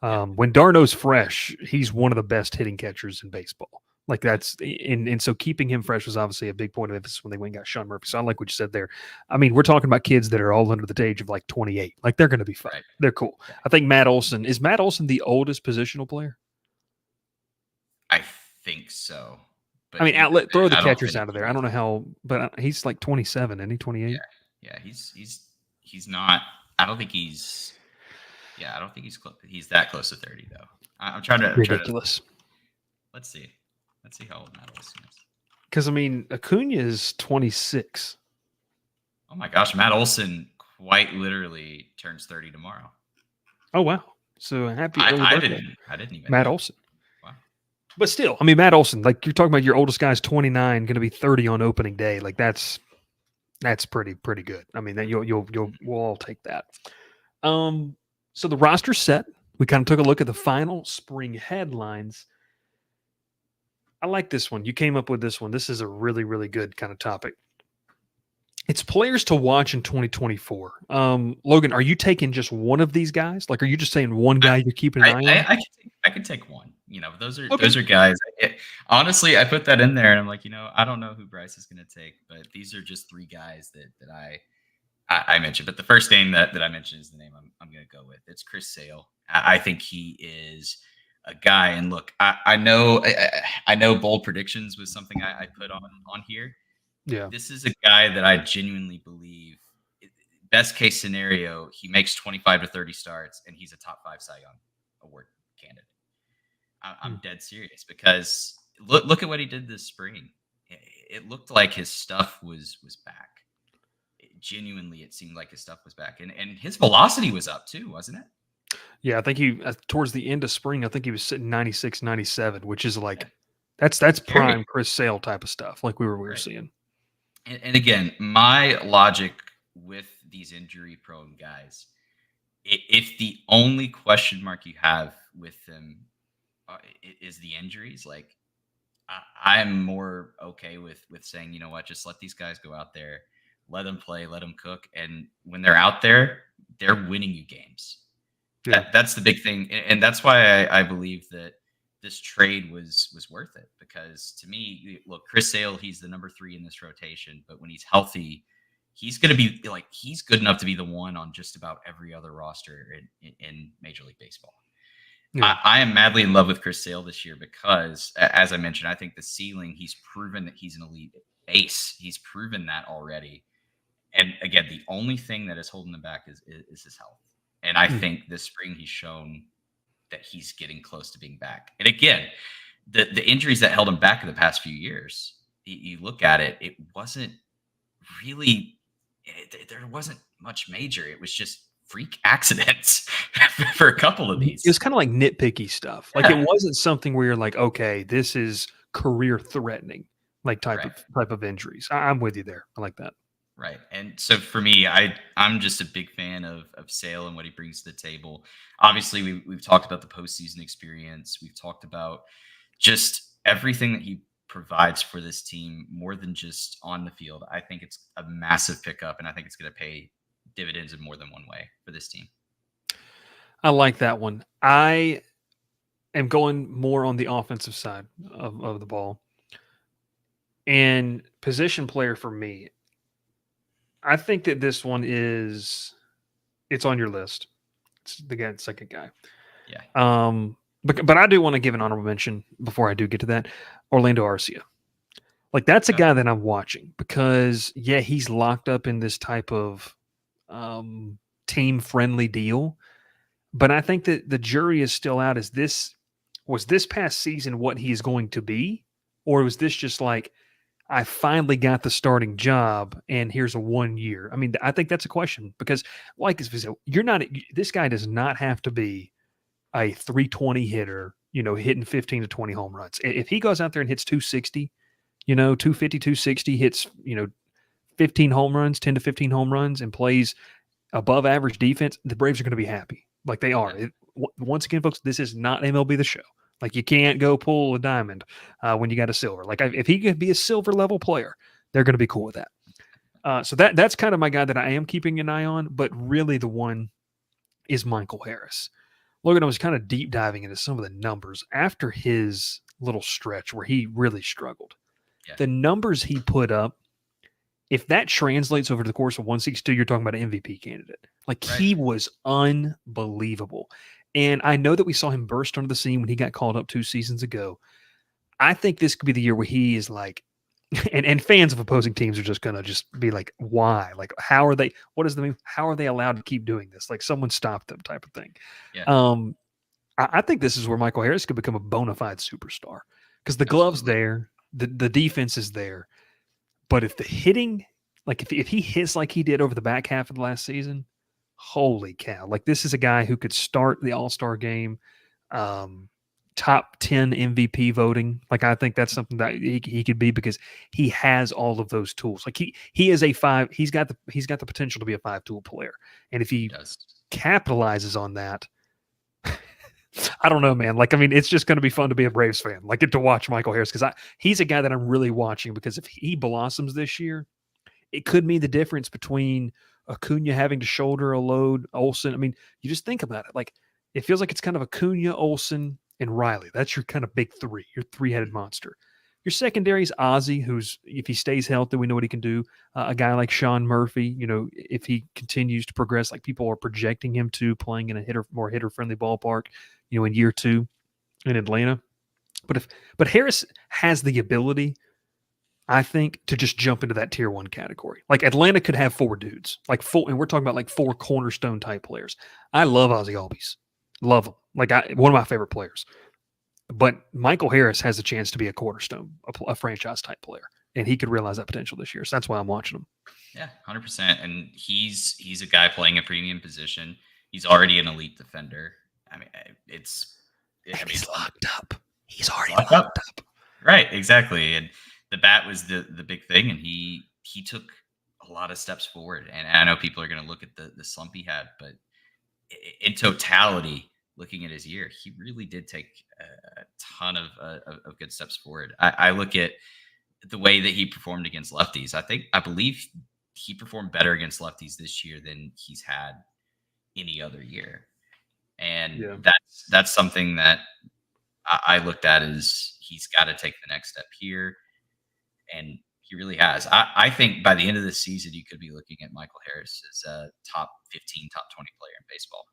When d'Arnaud's fresh, he's one of the best hitting catchers in baseball. Like that's and so keeping him fresh was obviously a big point of emphasis when they went and got Sean Murphy. So I like what you said there. I mean, we're talking about kids that are all under the age of like 28. Like they're going to be fine. Right. They're cool. I think Matt Olson the oldest positional player? I think so. But I mean, throw the catchers out of there. I don't know how, but he's like 27, isn't he? 28. Yeah, he's not. I don't think he's. Yeah, I don't think he's that close to 30 though. I'm trying to ridiculous. Let's see how old Matt Olson is. Because I mean, Acuna is 26. Oh my gosh, Matt Olson quite literally turns 30 tomorrow. Oh wow! So happy early birthday. I didn't even. Matt Olson. Wow. But still, I mean, Matt Olson. Like you're talking about, your oldest guy's 29, going to be 30 on opening day. Like that's pretty good. I mean, that we'll all take that. So the roster's set. We kind of took a look at the final spring headlines. I like this one. You came up with this one. This is a really, really good kind of topic. It's players to watch in 2024. Logan, are you taking just one of these guys? Like, are you just saying one guy you're keeping an eye on? I can take one. Those are guys. Honestly, I put that in there, and I'm like, I don't know who Bryce is going to take, but these are just three guys that I mentioned. But the first name that I mentioned is the name I'm going to go with. It's Chris Sale. I think he is a guy. And look, I know bold predictions was something I put on here. Yeah, this is a guy that I genuinely believe. Best case scenario, he makes 25 to 30 starts, and he's a top 5 Cy Young Award candidate. I'm dead serious because look at what he did this spring. It looked like his stuff was back. Genuinely, it seemed like his stuff was back, and his velocity was up too, wasn't it? Yeah, I think he towards the end of spring, I think he was sitting 96, 97, which is like that's prime Chris Sale type of stuff, like we were seeing. And again, my logic with these injury-prone guys, if the only question mark you have with them is the injuries, like I'm more okay with saying, you know what, just let these guys go out there, let them play, let them cook, and when they're out there, they're winning you games. Yeah. That's the big thing, and that's why I believe that this trade was worth it. Because to me, look, Chris Sale, he's the number 3 in this rotation, but when he's healthy, he's going to be like he's good enough to be the one on just about every other roster in Major League Baseball. Yeah. I am madly in love with Chris Sale this year because, as I mentioned, I think the ceiling, he's proven that he's an elite ace. He's proven that already. And again, the only thing that is holding him back is his health. And I think this spring he's shown that he's getting close to being back. And again, the injuries that held him back in the past few years, you look at it, it wasn't really, there wasn't much major. It was just freak accidents for a couple of these. It was kind of like nitpicky stuff. Like, it wasn't something where you're like, okay, this is career threatening, like type of injuries. I'm with you there. I like that. Right. And so for me, I'm just a big fan of Sale and what he brings to the table. Obviously, we've talked about the postseason experience. We've talked about just everything that he provides for this team more than just on the field. I think it's a massive pickup, and I think it's going to pay dividends in more than one way for this team. I like that one. I am going more on the offensive side of the ball. And position player for me, I think that this one it's on your list. It's the second guy. Yeah. But I do want to give an honorable mention before I do get to that. Orlando Arcia. Like, that's a guy that I'm watching because, yeah, he's locked up in this type of team friendly deal. But I think that the jury is still out. Was this past season what he's going to be? Or was this just like, I finally got the starting job and here's a 1 year? I mean, I think that's a question because, like, this guy does not have to be a 320 hitter, hitting 15 to 20 home runs. If he goes out there and hits 260, 250, 260, hits, 15 home runs, 10 to 15 home runs, and plays above average defense, the Braves are going to be happy. Like they are. Once again, folks, this is not MLB The Show. Like, you can't go pull a diamond when you got a silver. Like, if he could be a silver level player, they're going to be cool with that. So that's kind of my guy that I am keeping an eye on. But really, the one is Michael Harris. Logan, I was kind of deep diving into some of the numbers after his little stretch where he really struggled. Yeah. The numbers he put up, if that translates over the course of 162, you're talking about an MVP candidate. Like, he was unbelievable. And I know that we saw him burst onto the scene when he got called up 2 seasons ago. I think this could be the year where he is like, and fans of opposing teams are just going to just be like, why? Like, how are they, what does that mean? How are they allowed to keep doing this? Like, someone stopped them type of thing. Yeah. I think this is where Michael Harris could become a bona fide superstar because the glove's there, the defense is there. But if the hitting, like if he hits like he did over the back half of the last season, holy cow. Like, this is a guy who could start the All-Star game, top 10 MVP voting. Like, I think that's something that he could be because he has all of those tools. Like, he is a 5. He's got the potential to be a 5-tool player. And if he capitalizes on that, I don't know, man. Like, I mean, it's just going to be fun to be a Braves fan. Like, to watch Michael Harris because he's a guy that I'm really watching because if he blossoms this year, it could mean the difference between Acuna having to shoulder a load, Olsen. I mean, you just think about it. Like, it feels like it's kind of Acuna, Olsen, and Riley. That's your kind of big 3, your 3-headed monster. Your secondary is Ozzie, who's, if he stays healthy, we know what he can do. A guy like Sean Murphy, if he continues to progress, like people are projecting him to playing in a more hitter-friendly ballpark, in year 2 in Atlanta. But Harris has the ability, I think, to just jump into that tier 1 category. Like, Atlanta could have 4 dudes, and we're talking about like 4 cornerstone type players. I love Ozzie Albies. Love him. Like, one of my favorite players. But Michael Harris has a chance to be a cornerstone, a franchise type player, and he could realize that potential this year. So that's why I'm watching him. Yeah, 100%. And he's a guy playing a premium position. He's already an elite defender. I mean, he's locked up. He's already locked up. Right, exactly. And the bat was the big thing, and he took a lot of steps forward. And I know people are going to look at the slump he had, but in totality, looking at his year, he really did take a ton of good steps forward. I look at the way that he performed against lefties. I believe he performed better against lefties this year than he's had any other year. And Yeah. that's something that I looked at as he's got to take the next step here. And he really has. I think by the end of the season, you could be looking at Michael Harris as a top 15, top 20 player in baseball.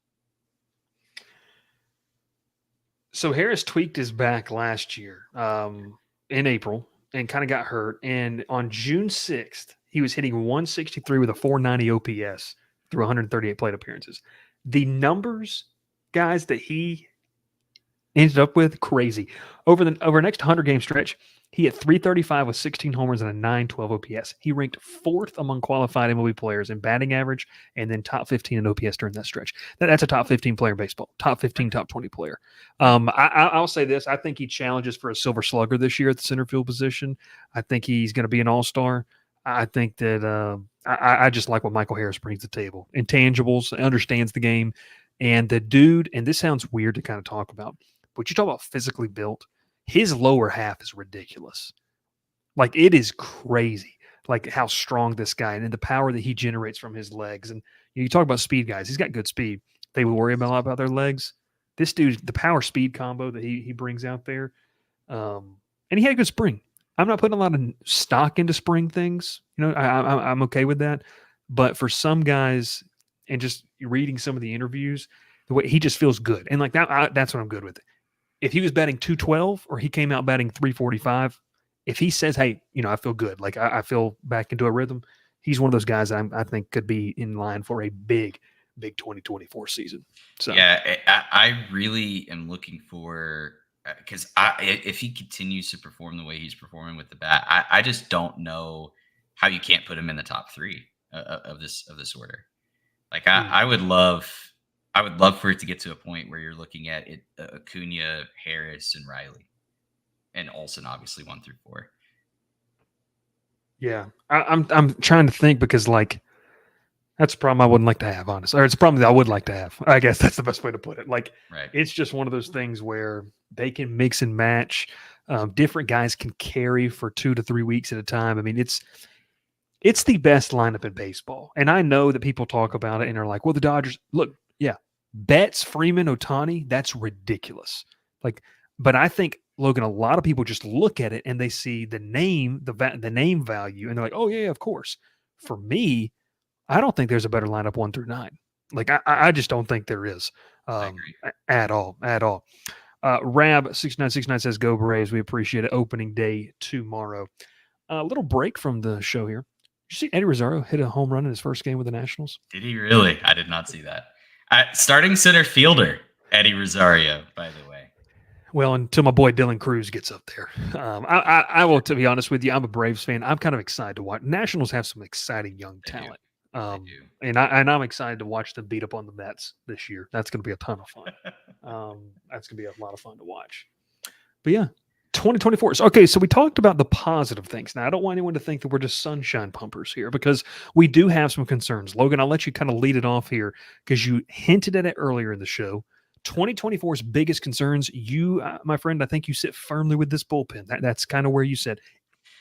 So Harris tweaked his back last year in April and kind of got hurt. And on June 6th, he was hitting 163 with a 490 OPS through 138 plate appearances. The numbers, guys, that he ended up with, crazy. Over the next 100-game stretch, he hit 335 with 16 homers and a 912 OPS. He ranked 4th among qualified MLB players in batting average and then top 15 in OPS during that stretch. That's a top 15 player in baseball, top 15, top 20 player. I'll say this. I think he challenges for a Silver Slugger this year at the center field position. I think he's going to be an all-star. I think that I just like what Michael Harris brings to the table. Intangibles, understands the game. And the dude, and this sounds weird to kind of talk about, but you talk about physically built, his lower half is ridiculous. Like, it is crazy, like how strong this guy and the power that he generates from his legs. And you talk about speed guys. He's got good speed. They worry a lot about their legs. This dude, the power speed combo that he brings out there. And he had a good spring. I'm not putting a lot of stock into spring things. I'm okay with that. But for some guys, and just reading some of the interviews, the way he just feels good. And like that, that's what I'm good with. If he was batting 212 or he came out batting 345, if he says, hey, I feel good, like I feel back into a rhythm, he's one of those guys I think could be in line for a big 2024 season. So yeah, I really am looking for, because if he continues to perform the way he's performing with the bat, I just don't know how you can't put him in the top 3 of this order. Like I would love for it to get to a point where you're looking at it, Acuna, Harris, and Riley, and Olsen, obviously 1 through 4. Yeah, I'm trying to think, because like that's a problem I wouldn't like to have, honestly, or it's a problem that I would like to have. I guess that's the best way to put it. Like, right. It's just one of those things where they can mix and match. Different guys can carry for 2 to 3 weeks at a time. I mean, it's the best lineup in baseball, and I know that people talk about it and are like, "Well, the Dodgers look, yeah, Betts, Freeman, Ohtani, that's ridiculous." Like, but I think, Logan, a lot of people just look at it and they see the name, the name value, and they're like, "Oh yeah, of course." For me, I don't think there's a better lineup 1 through 9. Like, I just don't think there is at all. Rab6969 says, "Go Braves. We appreciate it. Opening day tomorrow." A little break from the show here. Did you see Eddie Rosario hit a home run in his first game with the Nationals? Did he really? I did not see that. Starting center fielder, Eddie Rosario, by the way. Well, until my boy Dylan Cruz gets up there. I will, to be honest with you, I'm a Braves fan. I'm kind of excited to watch. Nationals have some exciting young talent. They do. And I'm excited to watch them beat up on the Mets this year. That's going to be a ton of fun. That's going to be a lot of fun to watch. But yeah, 2024. Okay, so we talked about the positive things. Now, I don't want anyone to think that we're just sunshine pumpers here, because we do have some concerns. Logan, I'll let you kind of lead it off here, because you hinted at it earlier in the show. 2024's biggest concerns, you, my friend, I think you sit firmly with this bullpen. That's kind of where you said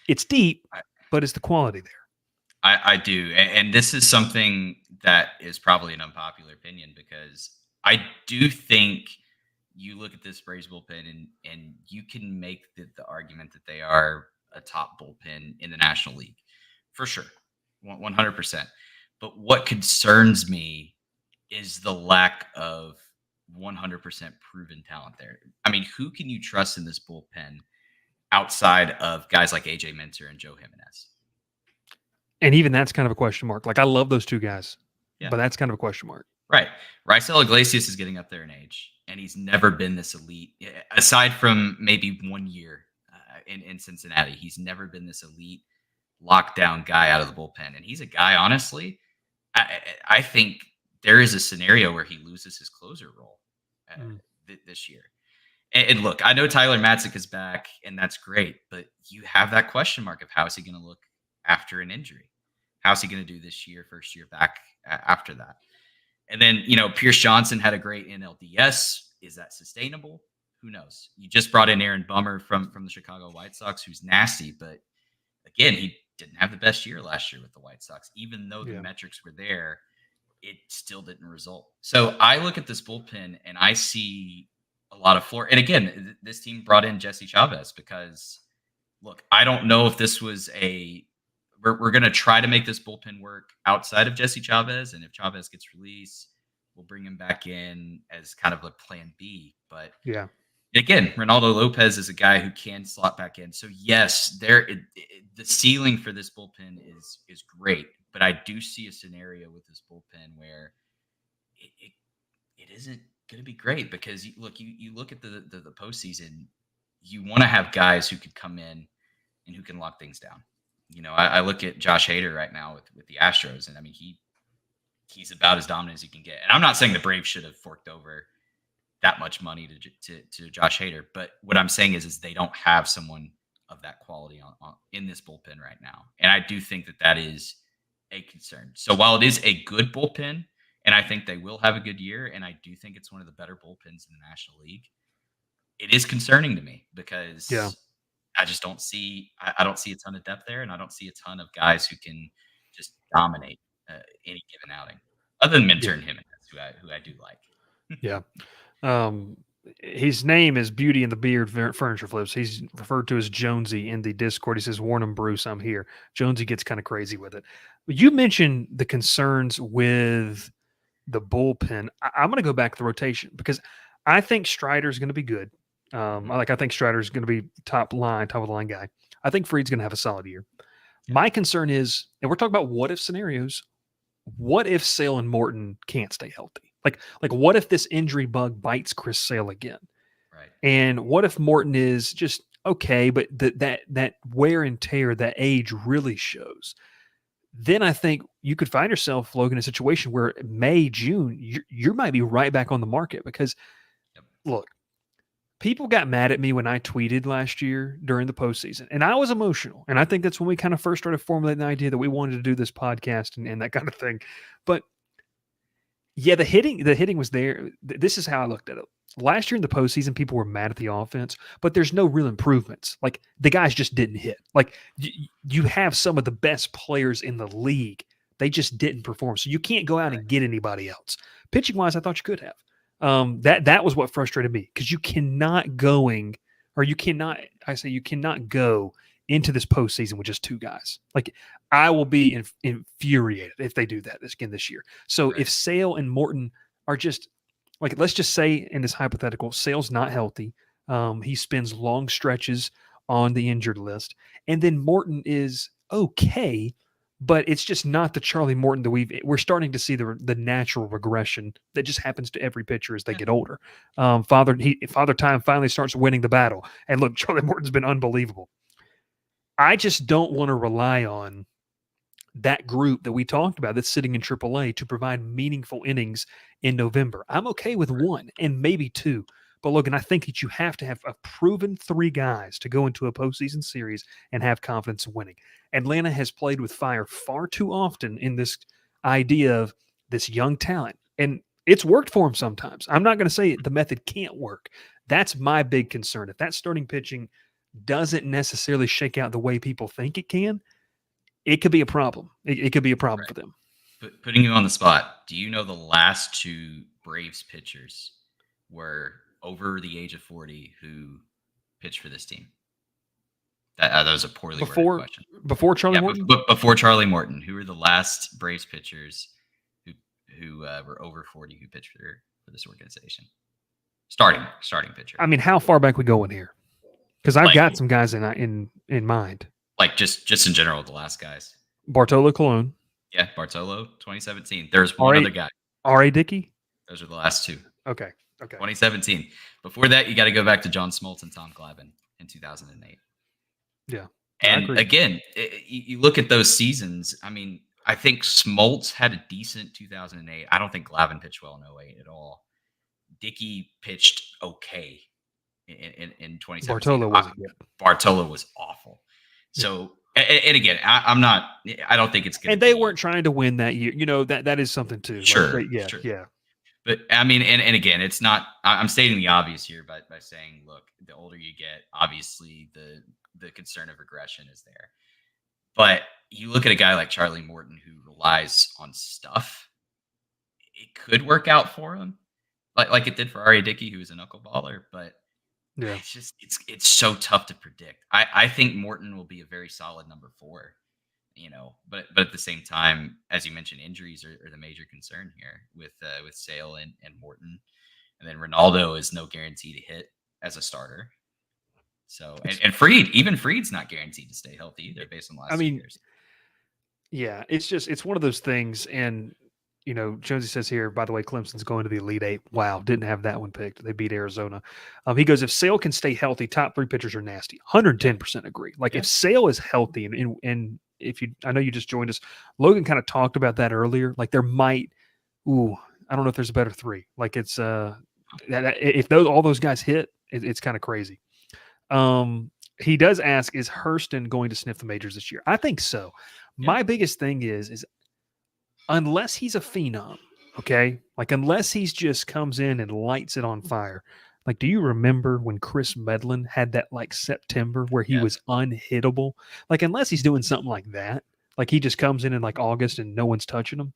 it's deep, but it's the quality there. I do. And this is something that is probably an unpopular opinion, because I do think you look at this Braves bullpen and you can make the argument that they are a top bullpen in the National League, for sure, 100%. But what concerns me is the lack of 100% proven talent there. I mean, who can you trust in this bullpen outside of guys like AJ Minter and Joe Jimenez? And even that's kind of a question mark. Like, I love those two guys, Yeah. but that's kind of a question mark. Right. Raisel Iglesias is getting up there in age, and he's never been this elite, aside from maybe 1 year in Cincinnati. He's never been this elite lockdown guy out of the bullpen. And he's a guy, honestly, I think there is a scenario where he loses his closer role this year. And look, I know Tyler Matzik is back, and that's great, but you have that question mark of how is he going to look after an injury? How's he going to do this year, first year back after that? And then, Pierce Johnson had a great NLDS Is that sustainable? Who knows? You just brought in Aaron Bummer from the Chicago White Sox, who's nasty, but again, he didn't have the best year last year with the White Sox. Even though the metrics were there, it still didn't result. So I look at this bullpen and I see a lot of floor. And again, this team brought in Jesse Chavez because, look, I don't know if this was we're going to try to make this bullpen work outside of Jesse Chavez. And if Chavez gets released, we'll bring him back in as kind of a plan B. But again, Ronaldo Lopez is a guy who can slot back in. So yes, the ceiling for this bullpen is great, but I do see a scenario with this bullpen where it isn't going to be great because you look at the postseason, you want to have guys who could come in and who can lock things down. I look at Josh Hader right now with the Astros, and I mean he's about as dominant as you can get. And I'm not saying the Braves should have forked over that much money to Josh Hader, but what I'm saying is they don't have someone of that quality in this bullpen right now, and I do think that is a concern. So while it is a good bullpen, and I think they will have a good year, and I do think it's one of the better bullpens in the National League, it is concerning to me because I just don't see I don't see a ton of depth there, and I don't see a ton of guys who can just dominate any given outing, other than Minter and Jimenez, who I do like. Yeah. His name is Beauty and the Beard Furniture Flips. He's referred to as Jonesy in the Discord. He says, "Warn him, Bruce, I'm here." Jonesy gets kind of crazy with it. You mentioned the concerns with the bullpen. I'm going to go back to the rotation because I think Strider's going to be good. I think Strider's going to be top of the line guy. I think Fried's going to have a solid year. My concern is, and we're talking about what if scenarios, what if Sale and Morton can't stay healthy? Like what if this injury bug bites Chris Sale again? Right. And what if Morton is just okay, but that wear and tear, that age really shows? Then I think you could find yourself, Logan, in a situation where May, June, you might be right back on the market because, look, people got mad at me when I tweeted last year during the postseason, and I was emotional. And I think that's when we kind of first started formulating the idea that we wanted to do this podcast and that kind of thing. But yeah, the hitting was there. This is how I looked at it. Last year in the postseason, people were mad at the offense, but there's no real improvements. Like the guys just didn't hit. Like you have some of the best players in the league. They just didn't perform. So you can't go out and get anybody else. Pitching wise, I thought you could have. That was what frustrated me because you cannot go into this postseason with just two guys. Like I will be infuriated if they do that this year. So if Sale and Morton are just like, let's just say in this hypothetical, Sale's not healthy. He spends long stretches on the injured list, and then Morton is okay, but it's just not the Charlie Morton that we're starting to see the natural regression that just happens to every pitcher as they get older. Father Time finally starts winning the battle, and look, Charlie Morton's been unbelievable. I just don't want to rely on that group that we talked about that's sitting in AAA to provide meaningful innings in November. I'm okay with one and maybe two. But Logan, I think that you have to have a proven three guys to go into a postseason series and have confidence in winning. Atlanta has played with fire far too often in this idea of this young talent. And it's worked for them sometimes. I'm not going to say the method can't work. That's my big concern. If that starting pitching doesn't necessarily shake out the way people think it can, it could be a problem. It could be a problem for them. But putting you on the spot, do you know the last two Braves pitchers were over the age of 40 who pitched for this team? That was a poorly worded question. Before Charlie Morton? Before Charlie Morton, who were the last Braves pitchers who were over 40 who pitched for this organization? Starting pitcher. I mean, how far back we going here? Because I've got some guys in mind. Like just in general, the last guys. Bartolo Colon. Yeah, Bartolo, 2017. There's one other guy. R.A. Dickey? Those are the last two. Okay. 2017. Before that, you got to go back to John Smoltz and Tom Glavine in 2008. Yeah. And again, you look at those seasons. I mean, I think Smoltz had a decent 2008. I don't think Glavine pitched well in 2008 at all. Dickey pitched okay in 2017. Bartolo wasn't good. Bartolo was awful. So, and again, I don't think it's going to. And they weren't trying to win that year. You know, that is something too. Sure. Yeah. But I mean, and again, it's not. I'm stating the obvious here, by saying, look, the older you get, obviously the concern of regression is there. But you look at a guy like Charlie Morton who relies on stuff. It could work out for him, like it did for Ari Dickey, who was a knuckleballer. But Yeah. it's so tough to predict. I think Morton will be a very solid number 4. But at the same time, as you mentioned, injuries are the major concern here with Sale and Morton, and then Ronaldo is no guarantee to hit as a starter. So and Freed's not guaranteed to stay healthy either, based on last years. Yeah, it's one of those things, and Jonesy says here, by the way, Clemson's going to the Elite Eight. Wow, didn't have that one picked. They beat Arizona. He goes, if Sale can stay healthy, top 3 pitchers are nasty. 110% agree. Like if Sale is healthy, and if I know you just joined us, Logan kind of talked about that earlier. Like there might, I don't know if there's a better 3. Like it's if all those guys hit, it's kind of crazy. He does ask, is Hurston going to sniff the majors this year? I think so. Yeah. My biggest thing is unless he's a phenom, okay? Like unless he's just comes in and lights it on fire. Like, do you remember when Chris Medlin had that like September where he was unhittable? Like, unless he's doing something like that, like he just comes in like August and no one's touching him.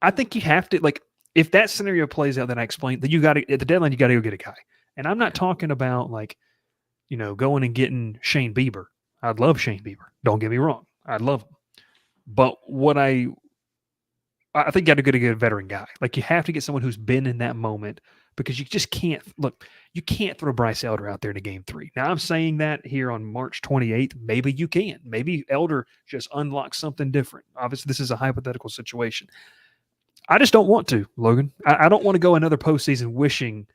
I think you have to, like, if that scenario plays out that I explained, then you got to, at the deadline, you got to go get a guy. And I'm not talking about like, going and getting Shane Bieber. I'd love Shane Bieber. Don't get me wrong. I'd love him. But what I think you got to get a veteran guy. Like you have to get someone who's been in that moment because you just can't you can't throw Bryce Elder out there to game 3. Now I'm saying that here on March 28th, maybe you can. Maybe Elder just unlocks something different. Obviously, this is a hypothetical situation. I just don't want to, Logan. I don't want to go another postseason wishing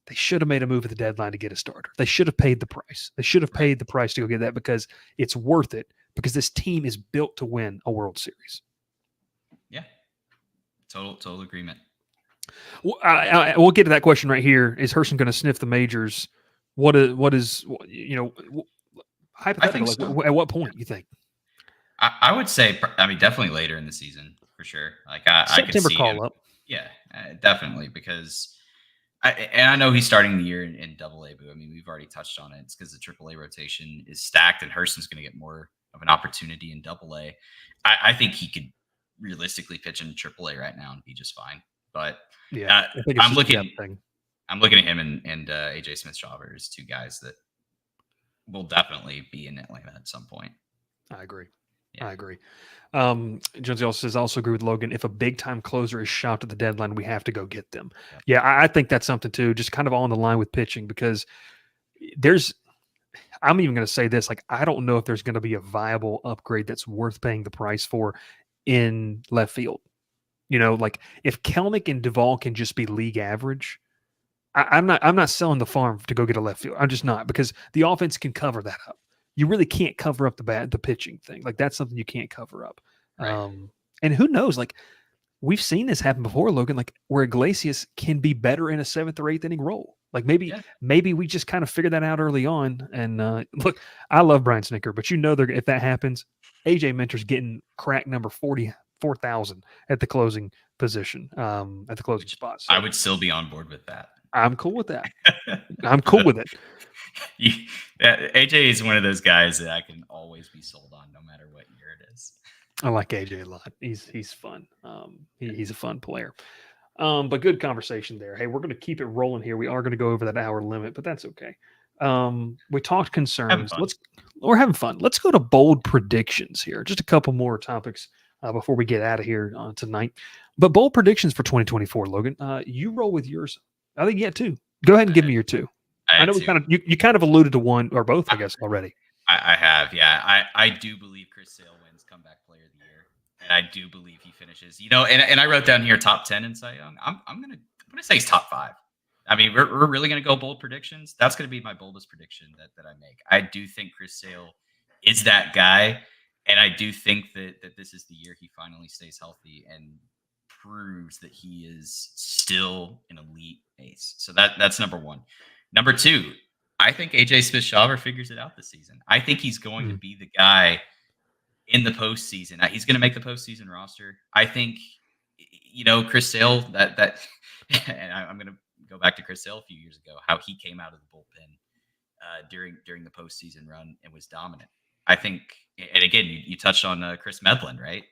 they should have made a move at the deadline to get a starter. They should have paid the price. They should have paid the price to go get that because it's worth it because this team is built to win a World Series. Yeah. Total agreement. Well, we'll get to that question right here. Is Hurston going to sniff the majors? What is hypothetical? So. At what point you think? I would say, definitely later in the season for sure. Like September I could see call him, up. Yeah, definitely because I know he's starting the year in Double A, but we've already touched on it. It's because the Triple A rotation is stacked, and Hurston's going to get more of an opportunity in Double A. I think he could realistically pitch in AAA right now and be just fine. But yeah, I'm looking at him and AJ Smith-Shawver as 2 guys that will definitely be in Atlanta at some point. I agree. Yeah. I agree. Jonesy also says, also agree with Logan. If a big time closer is shopped at the deadline, we have to go get them. Yeah, I think that's something too, just kind of on the line with pitching because I'm even going to say this, like, I don't know if there's going to be a viable upgrade that's worth paying the price for in left field. Like if Kelnick and Duvall can just be league average, I'm not selling the farm to go get a left field. I'm just not, because the offense can cover that up. You really can't cover up the pitching thing. Like that's something you can't cover up. Right. And who knows, like we've seen this happen before, Logan, like where Iglesias can be better in a 7th or 8th inning role. Like maybe we just kind of figured that out early on. And look, I love Brian Snicker, but if that happens, AJ Minter's getting crack number 44,000 at the closing position, at the closing spot. So I would still be on board with that. I'm cool with that. I'm cool with it. AJ is one of those guys that I can always be sold on, no matter what year it is. I like AJ a lot. He's fun. He's a fun player. But good conversation there. Hey, we're going to keep it rolling here. We are going to go over that hour limit, but that's okay. We talked concerns. We're having fun. Let's go to bold predictions here. Just a couple more topics before we get out of here tonight. But bold predictions for 2024, Logan. You roll with yours. I think you had 2. Go ahead and give me your 2. I know you kind of alluded to one or both, I guess, already. I have, yeah. I do believe Chris Sale wins comeback player of the year, and I do believe he finishes. And I wrote down here top 10 in Cy Young. I'm gonna say he's top 5. We're really gonna go bold predictions. That's gonna be my boldest prediction that I make. I do think Chris Sale is that guy, and I do think that this is the year he finally stays healthy and proves that he is still an elite ace. So that's number 1. Number 2, I think AJ Smith-Shawver figures it out this season. I think he's going to be the guy in the postseason. He's going to make the postseason roster. I think Chris Sale, and I'm going to go back to Chris Sale a few years ago, how he came out of the bullpen during the postseason run and was dominant. I think, and again, you touched on Chris Medlin, right?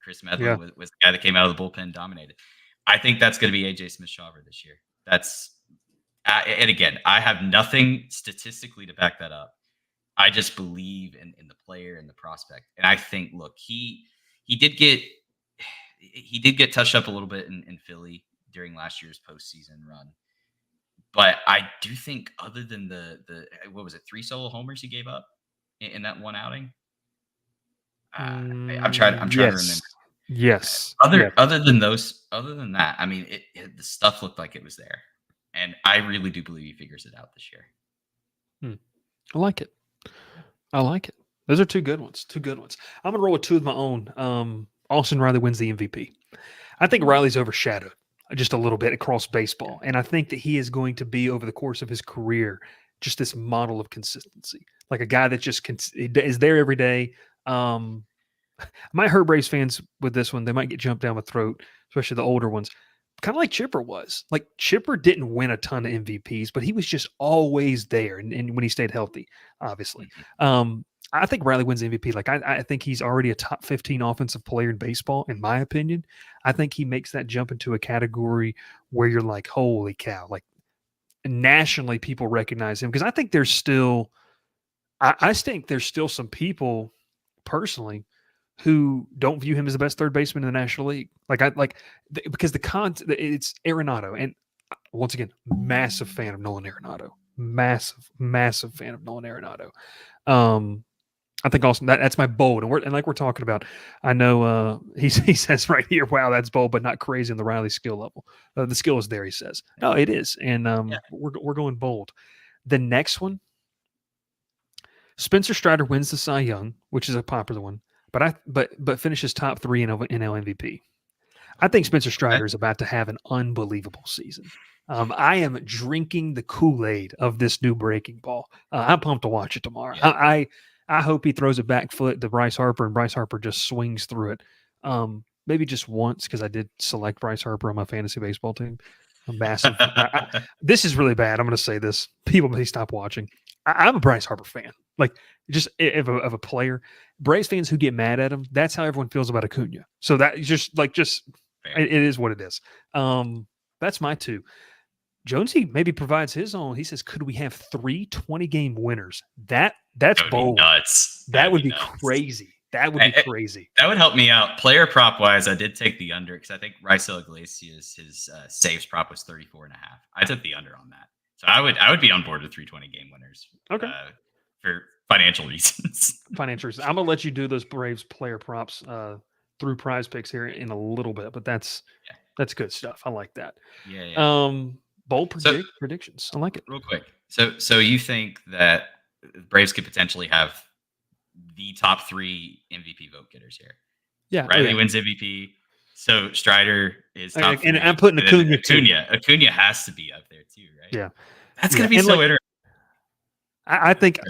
Chris Medlin was the guy that came out of the bullpen, dominated. I think that's going to be AJ Smith-Shawver this year. And again, I have nothing statistically to back that up. I just believe in the player and the prospect. And I think, look, he did get touched up a little bit in Philly during last year's postseason run. But I do think, other than the what was it, 3 solo homers he gave up in that one outing? I'm trying to remember. Yes. Other than that, I mean, the stuff looked like it was there, and I really do believe he figures it out this year. I like it. Those are two good ones. I'm gonna roll with 2 of my own. Austin Riley wins the MVP. I think Riley's overshadowed just a little bit across baseball, and I think that he is going to be, over the course of his career, just this model of consistency, like a guy that just is there every day. Might hurt Braves fans with this one. They might get jumped down the throat, especially the older ones. Kind of like Chipper was. Like, Chipper didn't win a ton of MVPs, but he was just always there, and when he stayed healthy, obviously. I think Riley wins MVP. Like, I think he's already a top 15 offensive player in baseball, in my opinion. I think he makes that jump into a category where you're like, holy cow. Like, nationally, people recognize him, because I think there's still some people, personally, who don't view him as the best third baseman in the National League. Because it's Arenado. And once again, massive fan of Nolan Arenado. Massive fan of Nolan Arenado. I think also that's my bold. And like we're talking about, I know he says right here, wow, that's bold, but not crazy on the Riley skill level. The skill is there, he says. No, it is. And we're going bold. The next one, Spencer Strider wins the Cy Young, which is a popular one, but finishes top 3 in NL MVP. I think Spencer Strider is about to have an unbelievable season. I am drinking the Kool-Aid of this new breaking ball. I'm pumped to watch it tomorrow. Yeah. I hope he throws a back foot to Bryce Harper, and Bryce Harper just swings through it. Maybe just once, because I did select Bryce Harper on my fantasy baseball team. I'm massive. This is really bad. I'm going to say this. People, please stop watching. I'm a Bryce Harper fan. Like, just of a player. Braves fans who get mad at him, that's how everyone feels about Acuna. So that it is what it is. That's my 2. Jonesy maybe provides his own. He says, could we have 3 20-game winners? That's bold. Nuts. That would be crazy. That would be crazy. That would help me out. Player prop wise, I did take the under, because I think Raisel Iglesias, his saves prop was 34.5. I took the under on that. So I would be on board with 3 20-game winners. Okay. For financial reasons. I'm gonna let you do those Braves player props through Prize Picks here in a little bit, but that's good stuff. I like that. Yeah. Bold predictions. I like it. Real quick. So you think that the Braves could potentially have the top 3 MVP vote getters here? Yeah. Riley wins MVP. So Strider is top 3. And I'm putting Acuna has to be up there too, right? Yeah. That's going to be so interesting. I think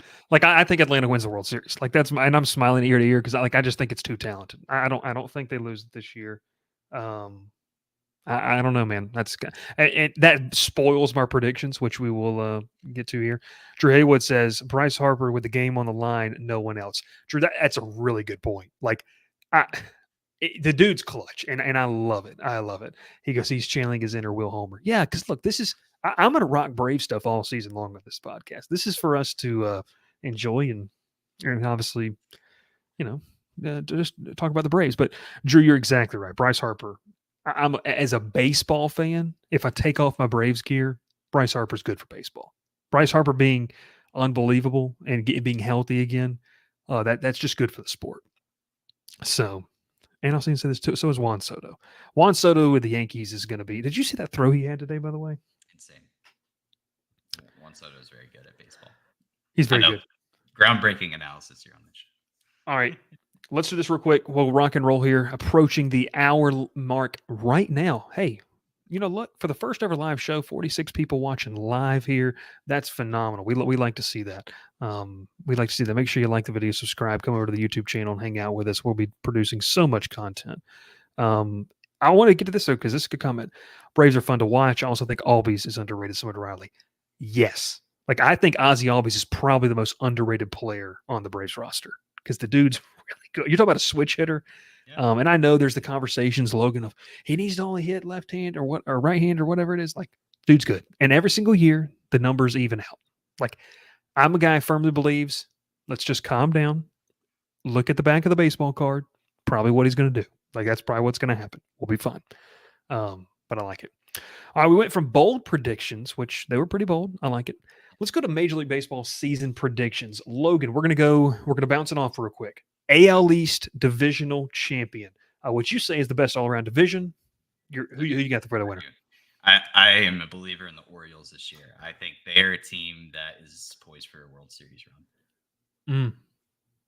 Atlanta wins the World Series. Like, and I'm smiling ear to ear, because I just think it's too talented. I don't think they lose this year. I don't know, man. And that spoils my predictions, which we will get to here. Drew Haywood says Bryce Harper with the game on the line, no one else. Drew, that's a really good point. Like, the dude's clutch, and I love it. I love it. He goes, he's channeling his inner Will Homer. Yeah, because look, I'm going to rock Brave stuff all season long on this podcast. This is for us to enjoy and obviously, just talk about the Braves. But Drew, you're exactly right. Bryce Harper. I'm as a baseball fan, if I take off my Braves gear, Bryce Harper's good for baseball. Bryce Harper being unbelievable and being healthy again, that's just good for the sport. So, and I was going to say this too. So is Juan Soto. Juan Soto with the Yankees is going to be. Did you see that throw he had today, by the way? Insane. Juan Soto is very good at baseball. He's very good. Groundbreaking analysis here on this show. All right. Let's do this real quick. We'll rock and roll here. Approaching the hour mark right now. Hey, look, for the first ever live show, 46 people watching live here. That's phenomenal. We like to see that. We like to see that. Make sure you like the video, subscribe, come over to the YouTube channel and hang out with us. We'll be producing so much content. I want to get to this though because this is a good comment. Braves are fun to watch. I also think Albies is underrated. Similar to Riley. Yes, like I think Ozzy Albies is probably the most underrated player on the Braves roster because the dude's really good. You're talking about a switch hitter. Yeah. And I know there's the conversations, Logan, of he needs to only hit left hand or right hand or whatever it is. Like, dude's good. And every single year, the numbers even out. Like, I'm a guy who firmly believes, let's just calm down, look at the back of the baseball card, probably what he's going to do. Like, that's probably what's going to happen. We'll be fine. But I like it. All right, we went from bold predictions, which they were pretty bold. I like it. Let's go to Major League Baseball season predictions. Logan, we're going to bounce it off real quick. AL East divisional champion. What you say is the best all-around division. Who you got for the winner? I am a believer in the Orioles this year. I think they're a team that is poised for a World Series run.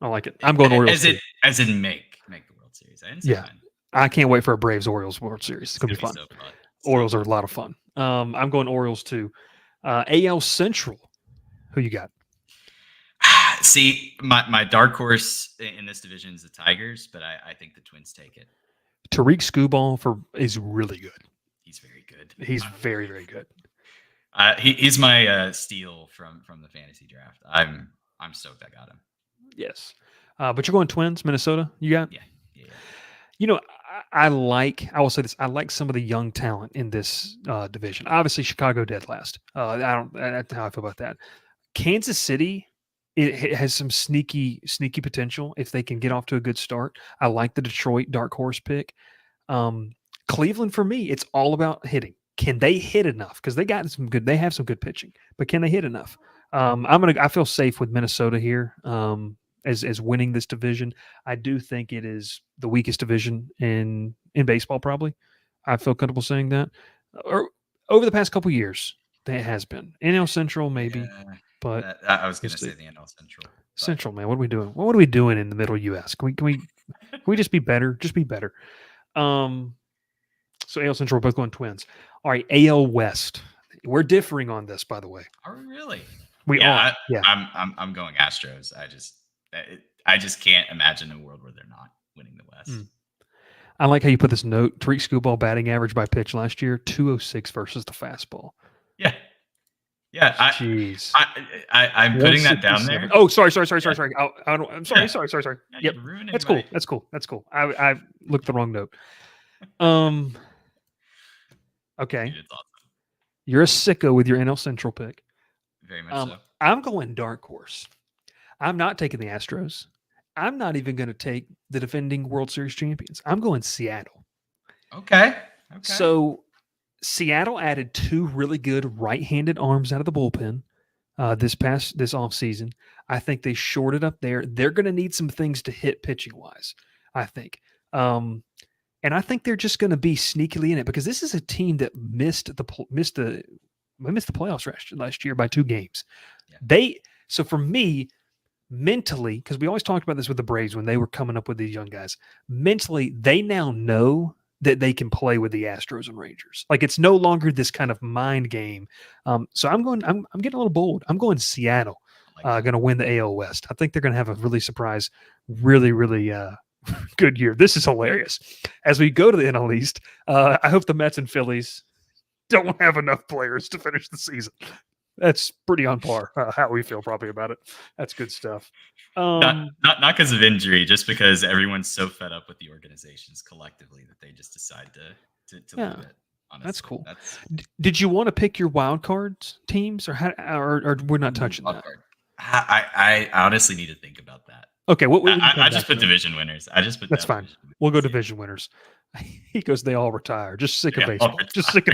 I like it. I'm going Orioles. As in make the World Series. I didn't say win. I can't wait for a Braves-Orioles World Series. It's going to be fun. So fun. Orioles are a lot of fun. I'm going Orioles too. AL Central. Who you got? See, my dark horse in this division is the Tigers, but I think the Twins take it. Tariq Skubal is really good. He's very good. He's very, very good. He's my steal from the fantasy draft. I'm stoked I got him. Yes. But you're going Twins, Minnesota? You got? Yeah. You know, I will say this. I like some of the young talent in this division. Obviously, Chicago dead last. That's how I feel about that. Kansas City, it has some sneaky potential if they can get off to a good start. I like the Detroit dark horse pick. Cleveland, for me, it's all about hitting. Can they hit enough? Because they have some good pitching, but can they hit enough? I feel safe with Minnesota here. As winning this division. I do think it is the weakest division in baseball, probably. I feel comfortable saying that. Or over the past couple of years, it has been. NL Central, maybe. But I was going to say the NL Central. Central, man, what are we doing? What are we doing in the middle US? Can we just be better? Just be better. So AL Central, we're both going Twins. All right, AL West. We're differing on this, by the way. Are we really? We are. Yeah. I'm going Astros. I just can't imagine a world where they're not winning the West. I like how you put this note. Tariq Skubal batting average by pitch last year, 206 versus the fastball. Yeah. Jeez. I'm putting that down there. Oh, sorry. I'm sorry. Sorry. Yep. That's cool. I looked the wrong note. Okay. Dude, it's awesome. You're a sicko with your NL Central pick. Very much so. I'm going dark horse. I'm not taking the Astros. I'm not even going to take the defending World Series champions. I'm going Seattle. Okay. So Seattle added 2 really good right-handed arms out of the bullpen this offseason. I think they shorted up there. They're going to need some things to hit pitching-wise, I think. And I think they're just going to be sneakily in it because this is a team that missed the playoffs last year by 2 games. Yeah. So for me, mentally, because we always talked about this with the Braves when they were coming up with these young guys, mentally, they now know that they can play with the Astros and Rangers. Like it's no longer this kind of mind game. So I'm getting a little bold. I'm going Seattle, going to win the AL West. I think they're going to have a really really, really good year. This is hilarious. As we go to the NL East, I hope the Mets and Phillies don't have enough players to finish the season. That's pretty on par how we feel probably about it. That's good stuff. Not because of injury, just because everyone's so fed up with the organizations collectively that they just decide to leave it. Honestly. That's cool. Did you want to pick your wild cards teams, or we're not touching that? I honestly need to think about that. Okay, I just put division winners. That's fine. We'll go division winners. He goes, they all retire. Just sick of baseball. Just sick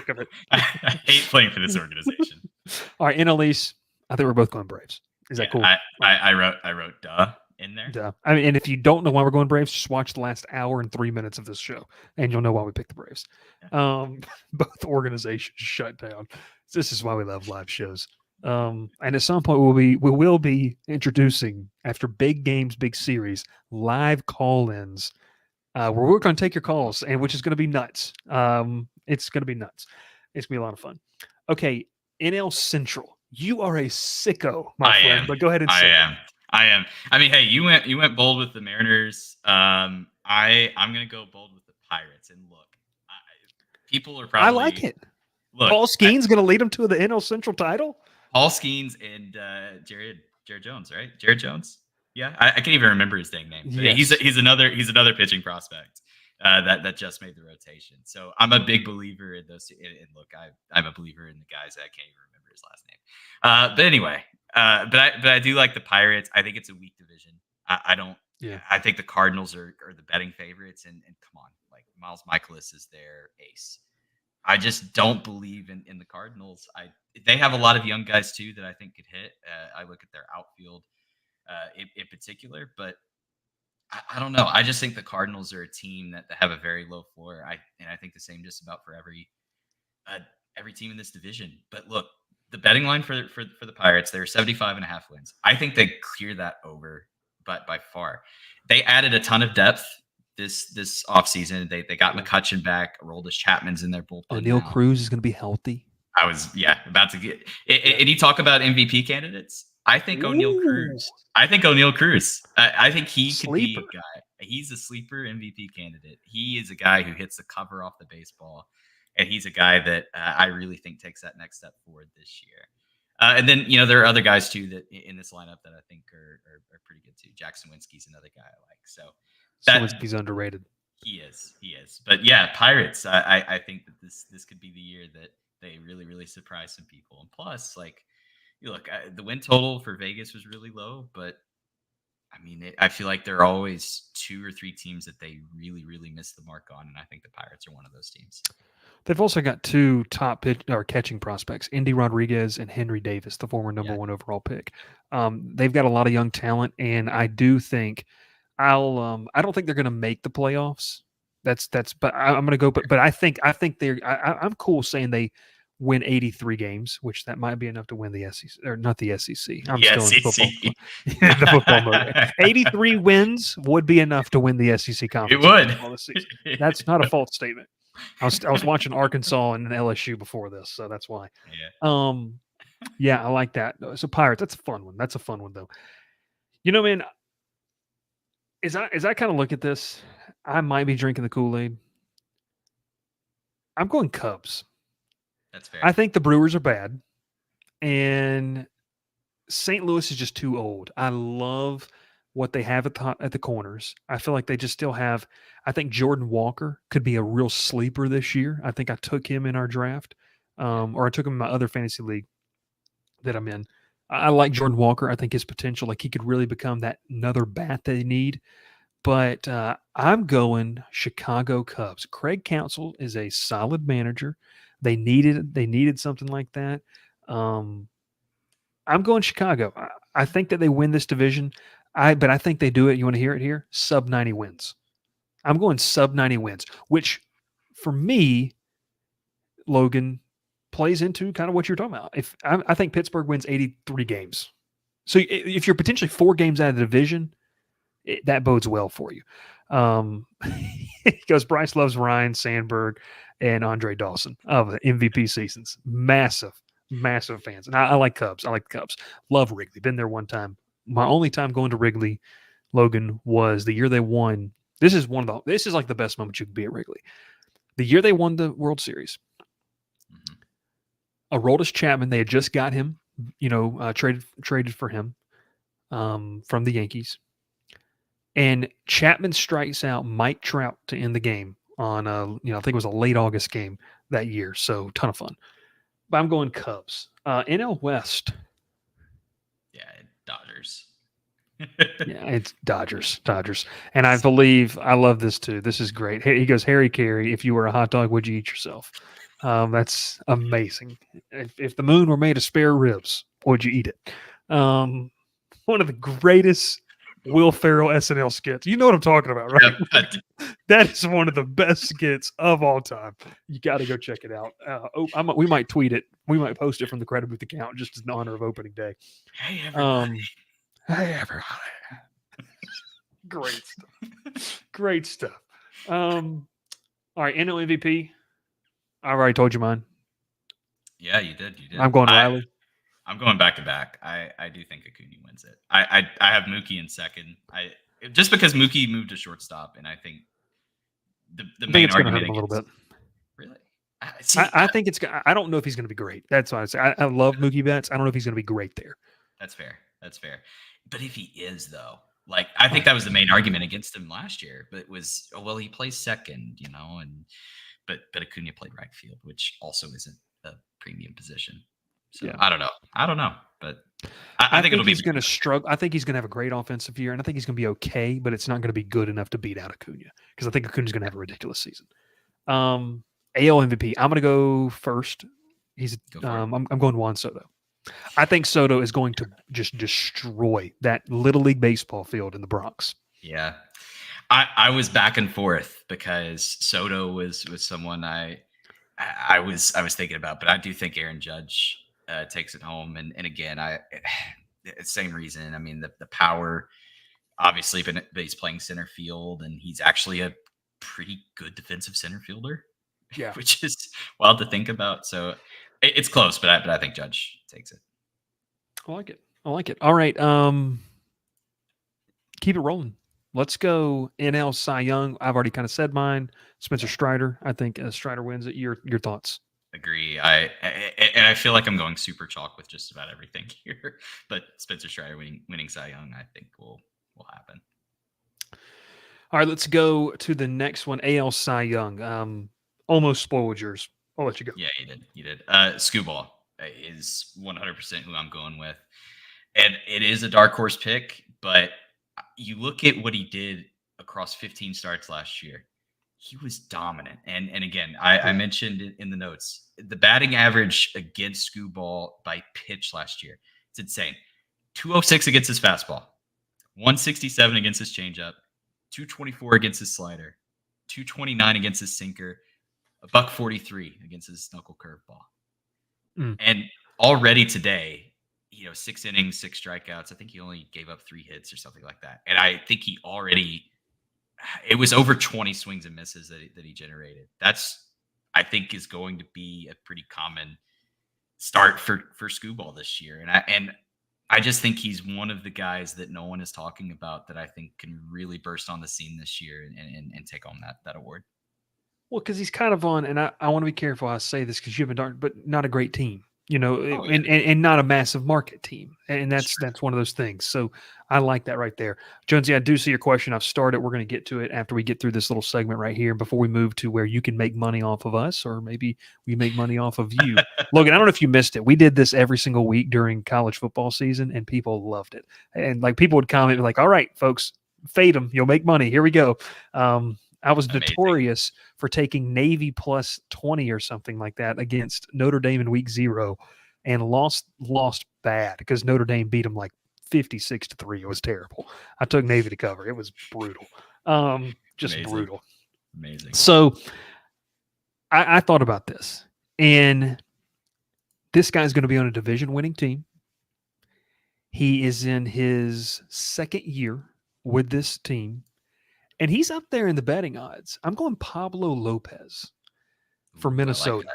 of it. I hate playing for this organization. All right, NL East. I think we're both going Braves. Is that cool? I wrote duh in there. Duh. I mean, and if you don't know why we're going Braves, just watch the last hour and 3 minutes of this show, and you'll know why we picked the Braves. Both organizations shut down. This is why we love live shows. And at some point we will be introducing, after big games, big series, live call-ins where we're going to take your calls, and which is going to be nuts. It's going to be nuts. It's going to be a lot of fun. Okay, NL Central. You are a sicko, my friend. But go ahead and say I am. I mean, hey, you went bold with the Mariners. I'm going to go bold with the Pirates. And look, people are I probably like it. look. Paul Skeen's going to lead them to the NL Central title. Paul Skeens and Jared Jones, right? Jared Jones. Yeah, I can't even remember his dang name. But Yes. he's another pitching prospect that just made the rotation. So I'm a big believer in those. And look, I'm a believer in the guys that I can't even remember his last name. But anyway, but I do like the Pirates. I think it's a weak division. I don't. Yeah. I think the Cardinals are the betting favorites. And come on, like Miles Michaelis is their ace. I just don't believe in the Cardinals. They have a lot of young guys too that I think could hit. I look at their outfield in particular, but I don't know. I just think the Cardinals are a team that have a very low floor. I think the same just about for every team in this division. But look, the betting line for the Pirates, they're 75.5 wins. I think they clear that over, but by far. They added a ton of depth this offseason. They got McCutchen back. Aroldis Chapman's in their bullpen. O'Neal Cruz is going to be healthy. I was about to get. And you talk about MVP candidates. I think O'Neal Cruz. I think he could be a guy. He's a sleeper MVP candidate. He is a guy who hits the cover off the baseball, and he's a guy that I really think takes that next step forward this year. And then there are other guys too that in this lineup that I think are pretty good too. Jack Sawinski's another guy I like. So Sawinski's underrated. He is. But yeah, Pirates. I think that this could be the year that they really, really surprise some people. And plus, like, look, the win total for Vegas was really low, but I mean, I feel like there are always 2 or 3 teams that they really, really miss the mark on, and I think the Pirates are one of those teams. They've also got 2 top catching prospects, Indy Rodriguez and Henry Davis, the former number 1 overall pick. They've got a lot of young talent, and I do think I don't think they're going to make the playoffs. But I'm going to go. But I think I'm cool saying they win 83 games, which that might be enough to win the SEC or not the SEC. I'm still in football. The football mode. 83 wins would be enough to win the SEC conference. It would. That's not a false statement. I was watching Arkansas and LSU before this, so that's why. Yeah. Yeah, I like that. So Pirates, that's a fun one. That's a fun one though. Man, as I kind of look at this, I might be drinking the Kool-Aid. I'm going Cubs. That's fair. I think the Brewers are bad, and St. Louis is just too old. I love what they have at the corners. I feel like they just still have. I think Jordan Walker could be a real sleeper this year. I think I took him in our draft, or I took him in my other fantasy league that I'm in. I like Jordan Walker. I think his potential, like he could really become that another bat they need. But I'm going Chicago Cubs. Craig Counsell is a solid manager. They needed something like that. I'm going Chicago. I think that they win this division. But I think they do it. You want to hear it here? Sub 90 wins. I'm going sub 90 wins, which for me, Logan, plays into kind of what you're talking about. If I think Pittsburgh wins 83 games. So if you're potentially 4 games out of the division, that bodes well for you. He goes, Bryce loves Ryan Sandberg and Andre Dawson of the MVP seasons. Massive fans. And I like Cubs. I like the Cubs. Love Wrigley. Been there one time. My only time going to Wrigley, Logan, was the year they won. This is like the best moment you could be at Wrigley. The year they won the World Series. Aroldis Chapman, they had just got him, traded for him from the Yankees. And Chapman strikes out Mike Trout to end the game on I think it was a late August game that year. So ton of fun. But I'm going Cubs. NL West. Yeah, Dodgers. Yeah, it's Dodgers. And I love this too. This is great. He goes, Harry Carey, if you were a hot dog, would you eat yourself? That's amazing. If the moon were made of spare ribs, would you eat it? One of the greatest Will Ferrell SNL skits. You know what I'm talking about, right? Yep. That is one of the best skits of all time. You got to go check it out. We might tweet it. We might post it from the Credit Booth account just in honor of opening day. Hey, everybody. Hey, everybody. Great stuff. All right, NL MVP. I already told you mine. Yeah, you did. I'm going Riley. I'm going back to back. I do think Acuna wins it. I have Mookie in second. Just because Mookie moved to shortstop, and I think the I think main it's going to hurt argument him a little against bit. really. See, I think it's. I don't know if he's going to be great. That's why I say I love Mookie Betts. I don't know if he's going to be great there. that's fair. That's fair. But if he is, though, like I think that was the main argument against him last year. But it was, oh, well, he plays second, and but Acuna played right field, which also isn't a premium position. So Yeah. I don't know, but I think it'll be he's going to struggle. I think he's going to have a great offensive year, and I think he's going to be okay, but it's not going to be good enough to beat out Acuna because I think Acuna's going to have a ridiculous season. AL MVP. I'm going to go first. I'm going Juan Soto. I think Soto is going to just destroy that Little League baseball field in the Bronx. Yeah. I was back and forth because Soto was someone I was thinking about, but I do think Aaron Judge takes it home. And again, same reason. I mean, the power, obviously, but he's playing center field, and he's actually a pretty good defensive center fielder. Yeah. Which is wild to think about. So it's close, but I think Judge takes it. I like it. All right. Keep it rolling. Let's go NL Cy Young. I've already kind of said mine. Spencer Strider. I think Strider wins it. Your thoughts? Agree. I feel like I'm going super chalk with just about everything here, but Spencer Strider winning Cy Young, I think will happen. All right, let's go to the next one. AL Cy Young. Almost spoiled yours. I'll let you go. Yeah, you did. Scooball is 100% who I'm going with, and it is a dark horse pick, but you look at what he did across 15 starts last year. He was dominant. And again, I mentioned it in the notes. The batting average against Scooball by pitch last year, it's insane. 206 against his fastball, 167 against his changeup, 224 against his slider, 229 against his sinker, $143 against his knuckle curveball. And already today, 6 innings, 6 strikeouts. I think he only gave up 3 hits or something like that. And I think it was over 20 swings and misses that he generated. That's, I think, is going to be a pretty common start for Scooball this year. And I just think he's one of the guys that no one is talking about that I think can really burst on the scene this year and take on that award. Well, because he's kind of on, and I want to be careful how I say this because you have but not a great team, and not a massive market team. And that's one of those things. So I like that right there. Jonesy, I do see your question. I've started. We're going to get to it after we get through this little segment right here before we move to where you can make money off of us, or maybe we make money off of you. Logan, I don't know if you missed it. We did this every single week during college football season, and people loved it. And people would comment like, all right, folks, fade them. You'll make money. Here we go. I was notorious for taking Navy plus 20 or something like that against Notre Dame in week 0 and lost bad because Notre Dame beat them like 56-3. It was terrible. I took Navy to cover. It was brutal. Just Amazing. Brutal. Amazing. So I thought about this, and this guy's going to be on a division winning team. He is in his 2nd year with this team. And he's up there in the betting odds. I'm going Pablo Lopez for Minnesota.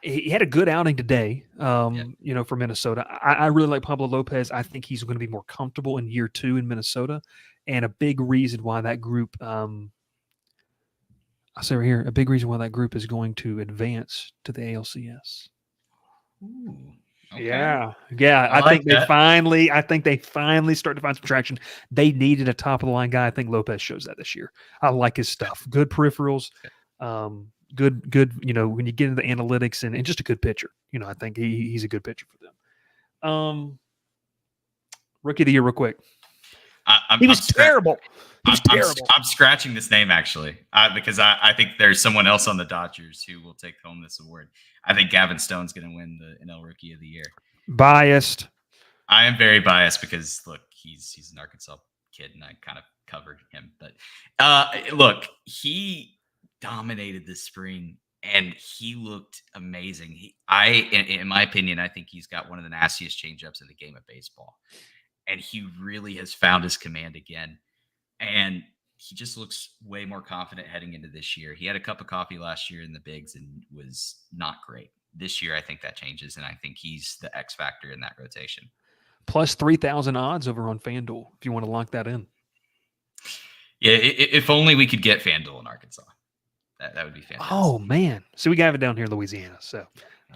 He had a good outing today, for Minnesota. I really like Pablo Lopez. I think he's going to be more comfortable in year 2 in Minnesota. And a big reason why that group, I'll say right here, a big reason why that group is going to advance to the ALCS. Ooh. Okay. Yeah. I think they finally start to find some traction. They needed a top of the line guy. I think Lopez shows that this year. I like his stuff. Good peripherals. Good. When you get into the analytics and just a good pitcher. I think he's a good pitcher for them. Rookie of the year, real quick. He was terrible. I'm scratching this name actually because I think there's someone else on the Dodgers who will take home this award. I think Gavin Stone's going to win the NL Rookie of the Year. Biased. I am very biased because look, he's an Arkansas kid, and I kind of covered him. But look, he dominated this spring, and he looked amazing. In my opinion, I think he's got one of the nastiest changeups in the game of baseball, and he really has found his command again. And he just looks way more confident heading into this year. He had a cup of coffee last year in the bigs and was not great. This year, I think that changes, and I think he's the X factor in that rotation. Plus 3,000 odds over on FanDuel if you want to lock that in. Yeah, if only we could get FanDuel in Arkansas. That would be fantastic. Oh man, so we got it down here in Louisiana, so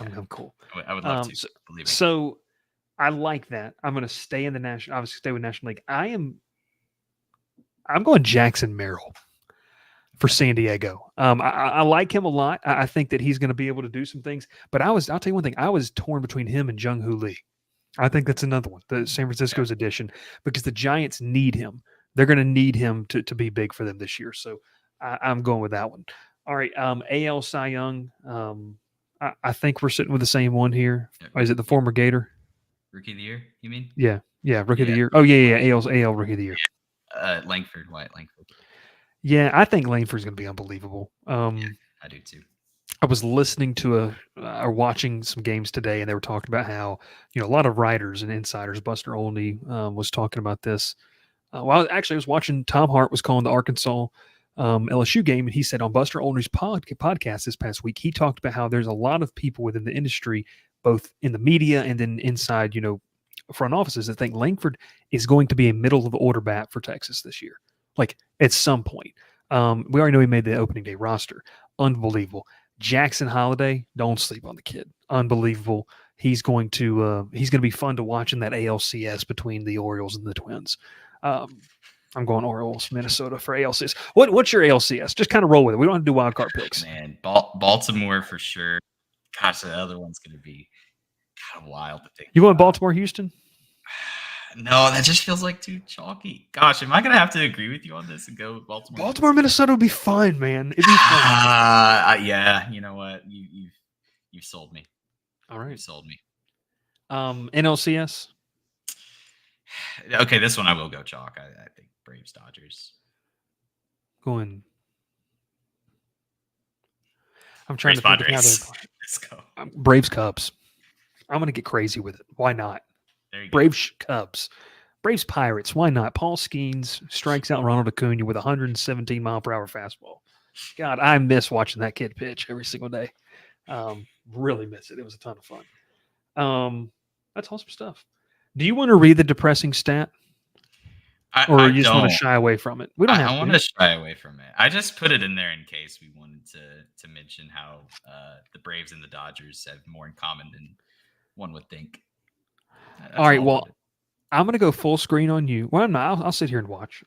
Yeah. I'm cool. I would love to. So, Believe me. so I like that. I'm going to stay in the national. Obviously, stay with National League. I'm going Jackson Merrill for San Diego. I like him a lot. I think that he's going to be able to do some things. But I'll tell you one thing. I was torn between him and Jung Hoo Lee. I think that's another one, the San Francisco's addition, because the Giants need him. They're going to need him to be big for them this year. So I'm going with that one. All right, AL Cy Young. I think we're sitting with the same one here. Or is it the former Gator? Rookie of the year, you mean? Yeah, Rookie of the year. Oh yeah. AL Rookie of the year. Langford, Wyatt Langford. Yeah, I think Langford's going to be unbelievable. I do too. I was listening to or watching some games today, and they were talking about how a lot of writers and insiders. Buster Olney was talking about this. Well, actually, I was watching. Tom Hart was calling the Arkansas LSU game, and he said on Buster Olney's podcast this past week, he talked about how there's a lot of people within the industry, both in the media and then inside, front offices, that think Langford is going to be a middle of the order bat for Texas this year. Like at some point, we already know he made the opening day roster. Unbelievable. Jackson Holiday, don't sleep on the kid. Unbelievable. He's going to be fun to watch in that ALCS between the Orioles and the Twins. I'm going Orioles, Minnesota for ALCS. What's your ALCS? Just kind of roll with it. We don't have to do wild card picks. Man, Baltimore for sure. Gosh, the other one's going to be kind of wild to think. You want Baltimore, Houston? No, that just feels like too chalky. Gosh, am I going to have to agree with you on this and go with Baltimore? Baltimore, Minnesota would be fun, man. It'd be fun. Yeah, you know what? You've sold me. All right. You sold me. NLCS? Okay, this one I will go chalk. I think Braves, Dodgers. Going. I'm trying Braves, to think Padres. of how they're Let's go. Braves, Cubs. I'm going to get crazy with it. Why not? There you Braves, Cubs. Braves, Pirates. Why not? Paul Skeens strikes out Ronald Acuna with a 117-mile-per-hour fastball. God, I miss watching that kid pitch every single day. Really miss it. It was a ton of fun. That's awesome stuff. Do you want to read the depressing stat? Or you just want to shy away from it? We don't have to. I want to shy away from it. I just put it in there in case we wanted to mention how the Braves and the Dodgers have more in common than one would think. All right. Well, I'm going to go full screen on you. Well, I'm not. I'll sit here and watch.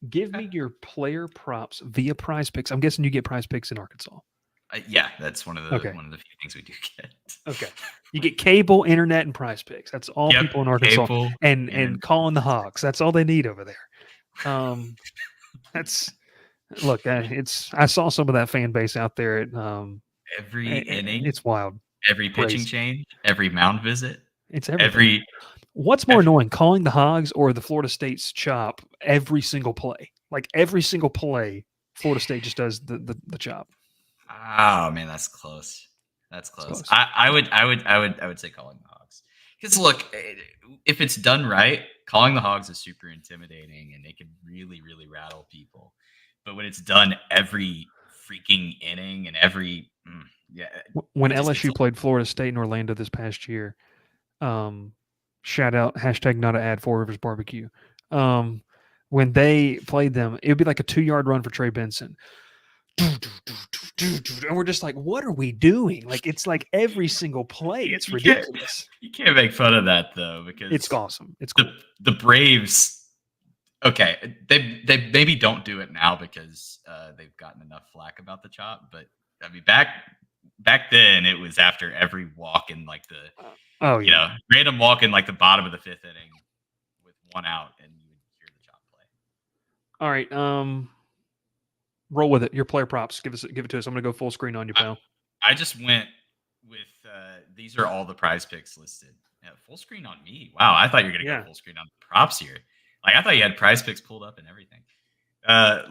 Give me your player props via Prize Picks. I'm guessing you get Prize Picks in Arkansas. Yeah, that's one of the few things we do get. Okay. You get cable, internet, and Prize Picks. That's all people in Arkansas. Cable, and calling the Hogs. That's all they need over there. That's look. I saw some of that fan base out there. At, every inning, it's wild. Every pitching change, every mound visit. It's everything. What's more annoying, calling the Hogs or the Florida State's chop every single play? Like every single play, Florida State just does the chop. Oh man, that's close. That's close. I would say calling the Hogs. Because look, if it's done right, calling the Hogs is super intimidating and they can really, really rattle people. But when it's done every freaking inning and when LSU played Florida State in Orlando this past year, shout out # not an ad for Rivers Barbecue. When they played them, it would be like a 2-yard run for Trey Benson. And we're just like, what are we doing? Like, it's like every single play. It's ridiculous. You can't make fun of that though, because it's awesome. It's cool. The Braves. Okay, they maybe don't do it now because they've gotten enough flack about the chop. But I mean, back then it was after every walk in like the random walk in like the bottom of the 5th inning with 1 out, and you would hear the chop play. All right, roll with it. Your player props. Give it to us. I'm gonna go full screen on you, pal. I just went with these are all the Prize Picks listed. Yeah, full screen on me. Wow, I thought you were gonna go full screen on the props here. Like I thought you had Prize Picks pulled up and everything.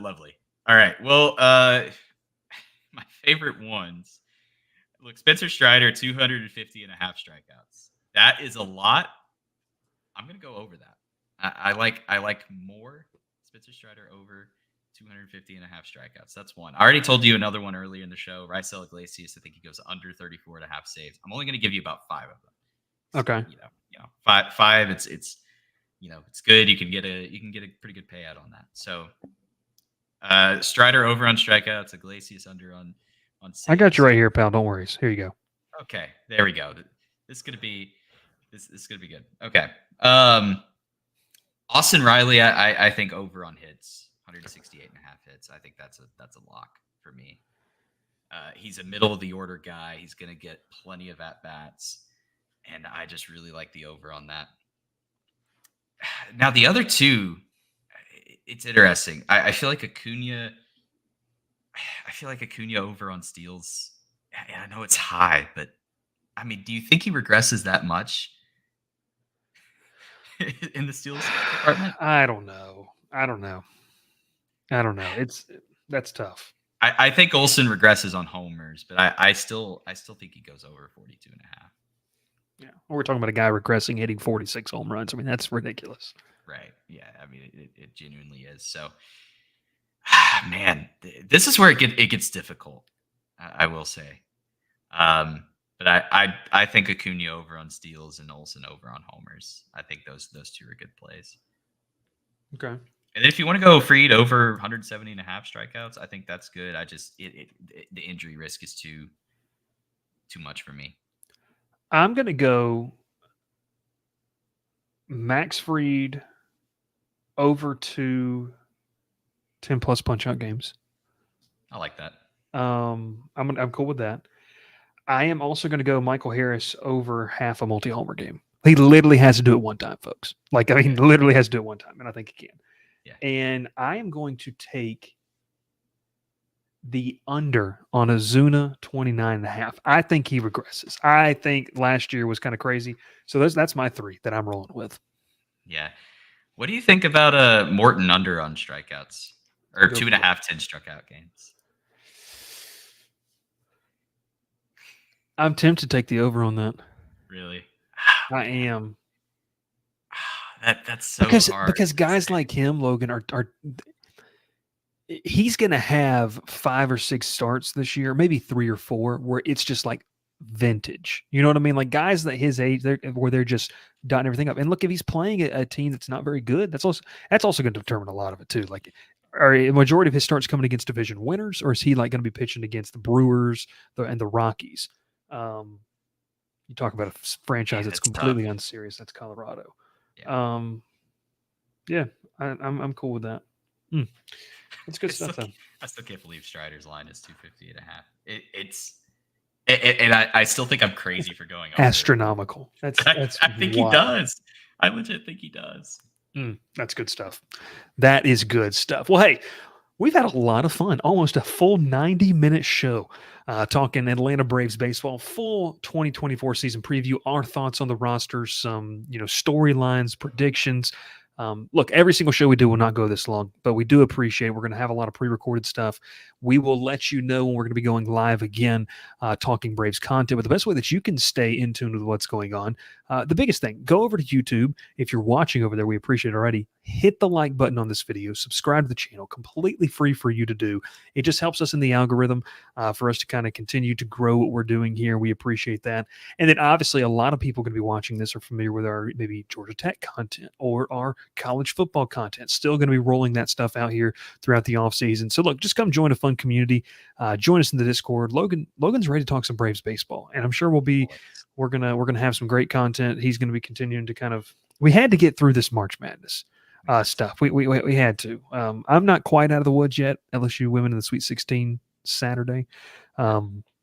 Lovely. All right. Well, my favorite ones. Look, Spencer Strider, 250 and a half strikeouts. That is a lot. I'm gonna go over that. I like more Spencer Strider over 250 and a half strikeouts. That's one. I already told you another one earlier in the show. Raisel Iglesias, I think he goes under 34 and a half saves. I'm only going to give you about 5 of them. So, okay. Five. It's it's good. You can get a pretty good payout on that. So Strider over on strikeouts. Iglesias under on I got you saves. right here, pal. Don't worry. Here you go. Okay, there we go. This is gonna be good. Okay. Austin Riley, I think over on hits, 168 and a half hits. I think that's a lock for me. He's a middle of the order guy. He's gonna get plenty of at bats, and I just really like the over on that. Now the other two, it's interesting. I feel like Acuna. I feel like Acuna over on steals. I know it's high, but I mean, do you think he regresses that much in the steals department? I don't know. That's tough. I think Olsen regresses on homers, but I still think he goes over 42 and a half. Yeah. We're talking about a guy regressing, hitting 46 home runs. I mean, that's ridiculous. Right. Yeah. I mean, it genuinely is. So, man, this is where it gets difficult. I will say. But I think Acuna over on steals and Olsen over on homers. I think those two are good plays. Okay. And if you want to go Fried over 170 and a half strikeouts, I think that's good. I just the injury risk is too much for me. I'm gonna go Max Fried over to 10 plus punch out games. I like that. I'm cool with that. I am also going to go Michael Harris over half a multi-homer game. He literally has to do it one time, folks. Literally has to do it one time, and I think he can. Yeah. And I am going to take the under on Ozuna 29.5. I think he regresses. I think last year was kind of crazy. So that's my three that I'm rolling with. Yeah. What do you think about Morton under on strikeouts or 2.5 10 strikeout games? I'm tempted to take the over on that. Really? I am. That's so hard. Because guys like him, Logan, are he's going to have 5 or 6 starts this year, maybe 3 or 4, where it's just like vintage. You know what I mean? Like guys that his age, they're just dotting everything up. And look, if he's playing a team that's not very good, that's also going to determine a lot of it too. Like, are a majority of his starts coming against division winners, or is he like going to be pitching against the Brewers and the Rockies? You talk about a franchise that's completely tough. unserious. That's Colorado. Yeah. I'm cool with that. That's good stuff, though. I still can't believe Strider's line is 250 and a half. And I still think I'm crazy for going over. Astronomical. That's I think wild. he does. I legit think he does. That's good stuff. That is good stuff. Well, hey, we've had a lot of fun. Almost a full 90-minute show talking Atlanta Braves baseball, full 2024 season preview, our thoughts on the rosters, some storylines, predictions. Look, every single show we do will not go this long, but we do appreciate we're going to have a lot of pre-recorded stuff. We will let you know when we're going to be going live again, talking Braves content. But the best way that you can stay in tune with what's going on, the biggest thing, go over to YouTube. If you're watching over there, we appreciate it already. Hit the like button on this video. Subscribe to the channel. Completely free for you to do. It just helps us in the algorithm for us to kind of continue to grow what we're doing here. We appreciate that. And then obviously a lot of people going to be watching this are familiar with our maybe Georgia Tech content or our college football content. Still going to be rolling that stuff out here throughout the offseason. So look, just come join a fun community. Join us in the Discord. Logan's ready to talk some Braves baseball, and I'm sure we're gonna have some great content. He's going to be continuing to we had to get through this March Madness stuff. We had to. I'm not quite out of the woods yet. LSU women in the Sweet 16 Saturday.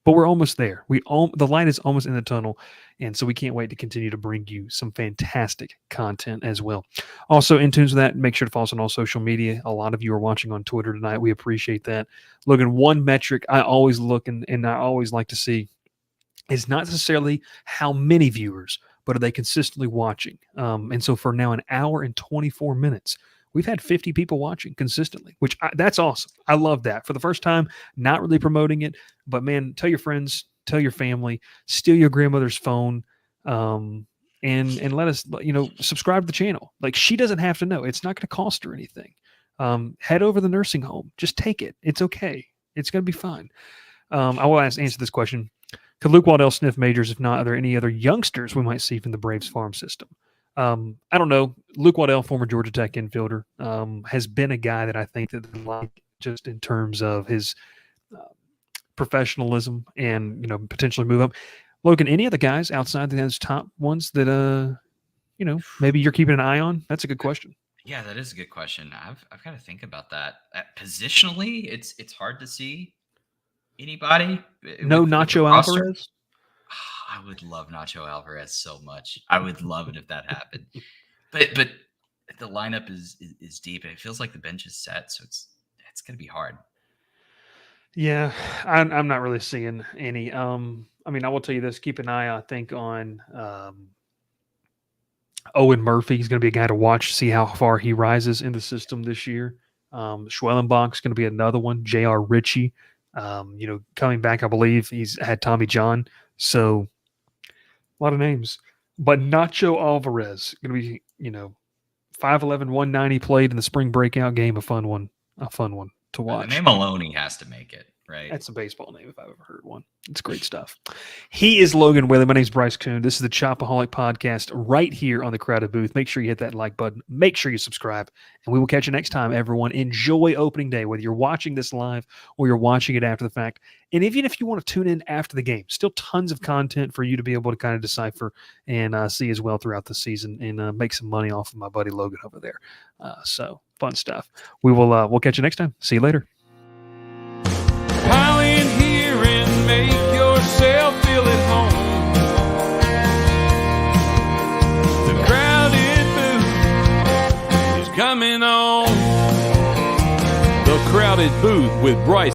But we're almost there. The light is almost in the tunnel, and so we can't wait to continue to bring you some fantastic content as well. Also, in tune with that, make sure to follow us on all social media. A lot of you are watching on Twitter tonight. We appreciate that. Logan, one metric I always look and I always like to see is not necessarily how many viewers, but are they consistently watching? And so for now, an hour and 24 minutes, we've had 50 people watching consistently, that's awesome. I love that. For the first time, not really promoting it, but man, tell your friends, tell your family, steal your grandmother's phone, and let us, subscribe to the channel. Like, she doesn't have to know. It's not going to cost her anything. Head over to the nursing home. Just take it. It's okay. It's going to be fine. I will answer this question. Could Luke Waddell sniff majors? If not, are there any other youngsters we might see from the Braves farm system? I don't know. Luke Waddell, former Georgia Tech infielder, has been a guy that I think that like just in terms of his professionalism and potentially move up. Logan, any other guys outside those top ones that maybe you're keeping an eye on? That's a good question. Yeah, that is a good question. I've got to think about that. Positionally, it's hard to see anybody. No with the Nacho roster. Alvarez. I would love Nacho Alvarez so much. I would love it if that happened. But the lineup is deep, and it feels like the bench is set, so it's going to be hard. Yeah, I'm not really seeing any. I mean, I will tell you this: keep an eye, I think, on Owen Murphy. He's going to be a guy to watch, see how far he rises in the system this year. Schwellenbach's going to be another one. J.R. Ritchie, coming back, I believe he's had Tommy John. So a lot of names. But Nacho Alvarez going to be, 5'11", 190, played in the spring breakout game. A fun one to watch. The name Maloney has to make it, right? That's a baseball name if I've ever heard one. It's great stuff. He is Logan Whaley. My name's Bryce Koon. This is the Chopaholic Podcast right here on the Crowded Booth. Make sure you hit that like button. Make sure you subscribe. And we will catch you next time, everyone. Enjoy opening day, whether you're watching this live or you're watching it after the fact. And even if you want to tune in after the game, still tons of content for you to be able to kind of decipher and see as well throughout the season and make some money off of my buddy Logan over there. So fun stuff. We'll catch you next time. See you later. Pile in here and make yourself feel at home. The crowded booth is coming on. The crowded booth with Bryce.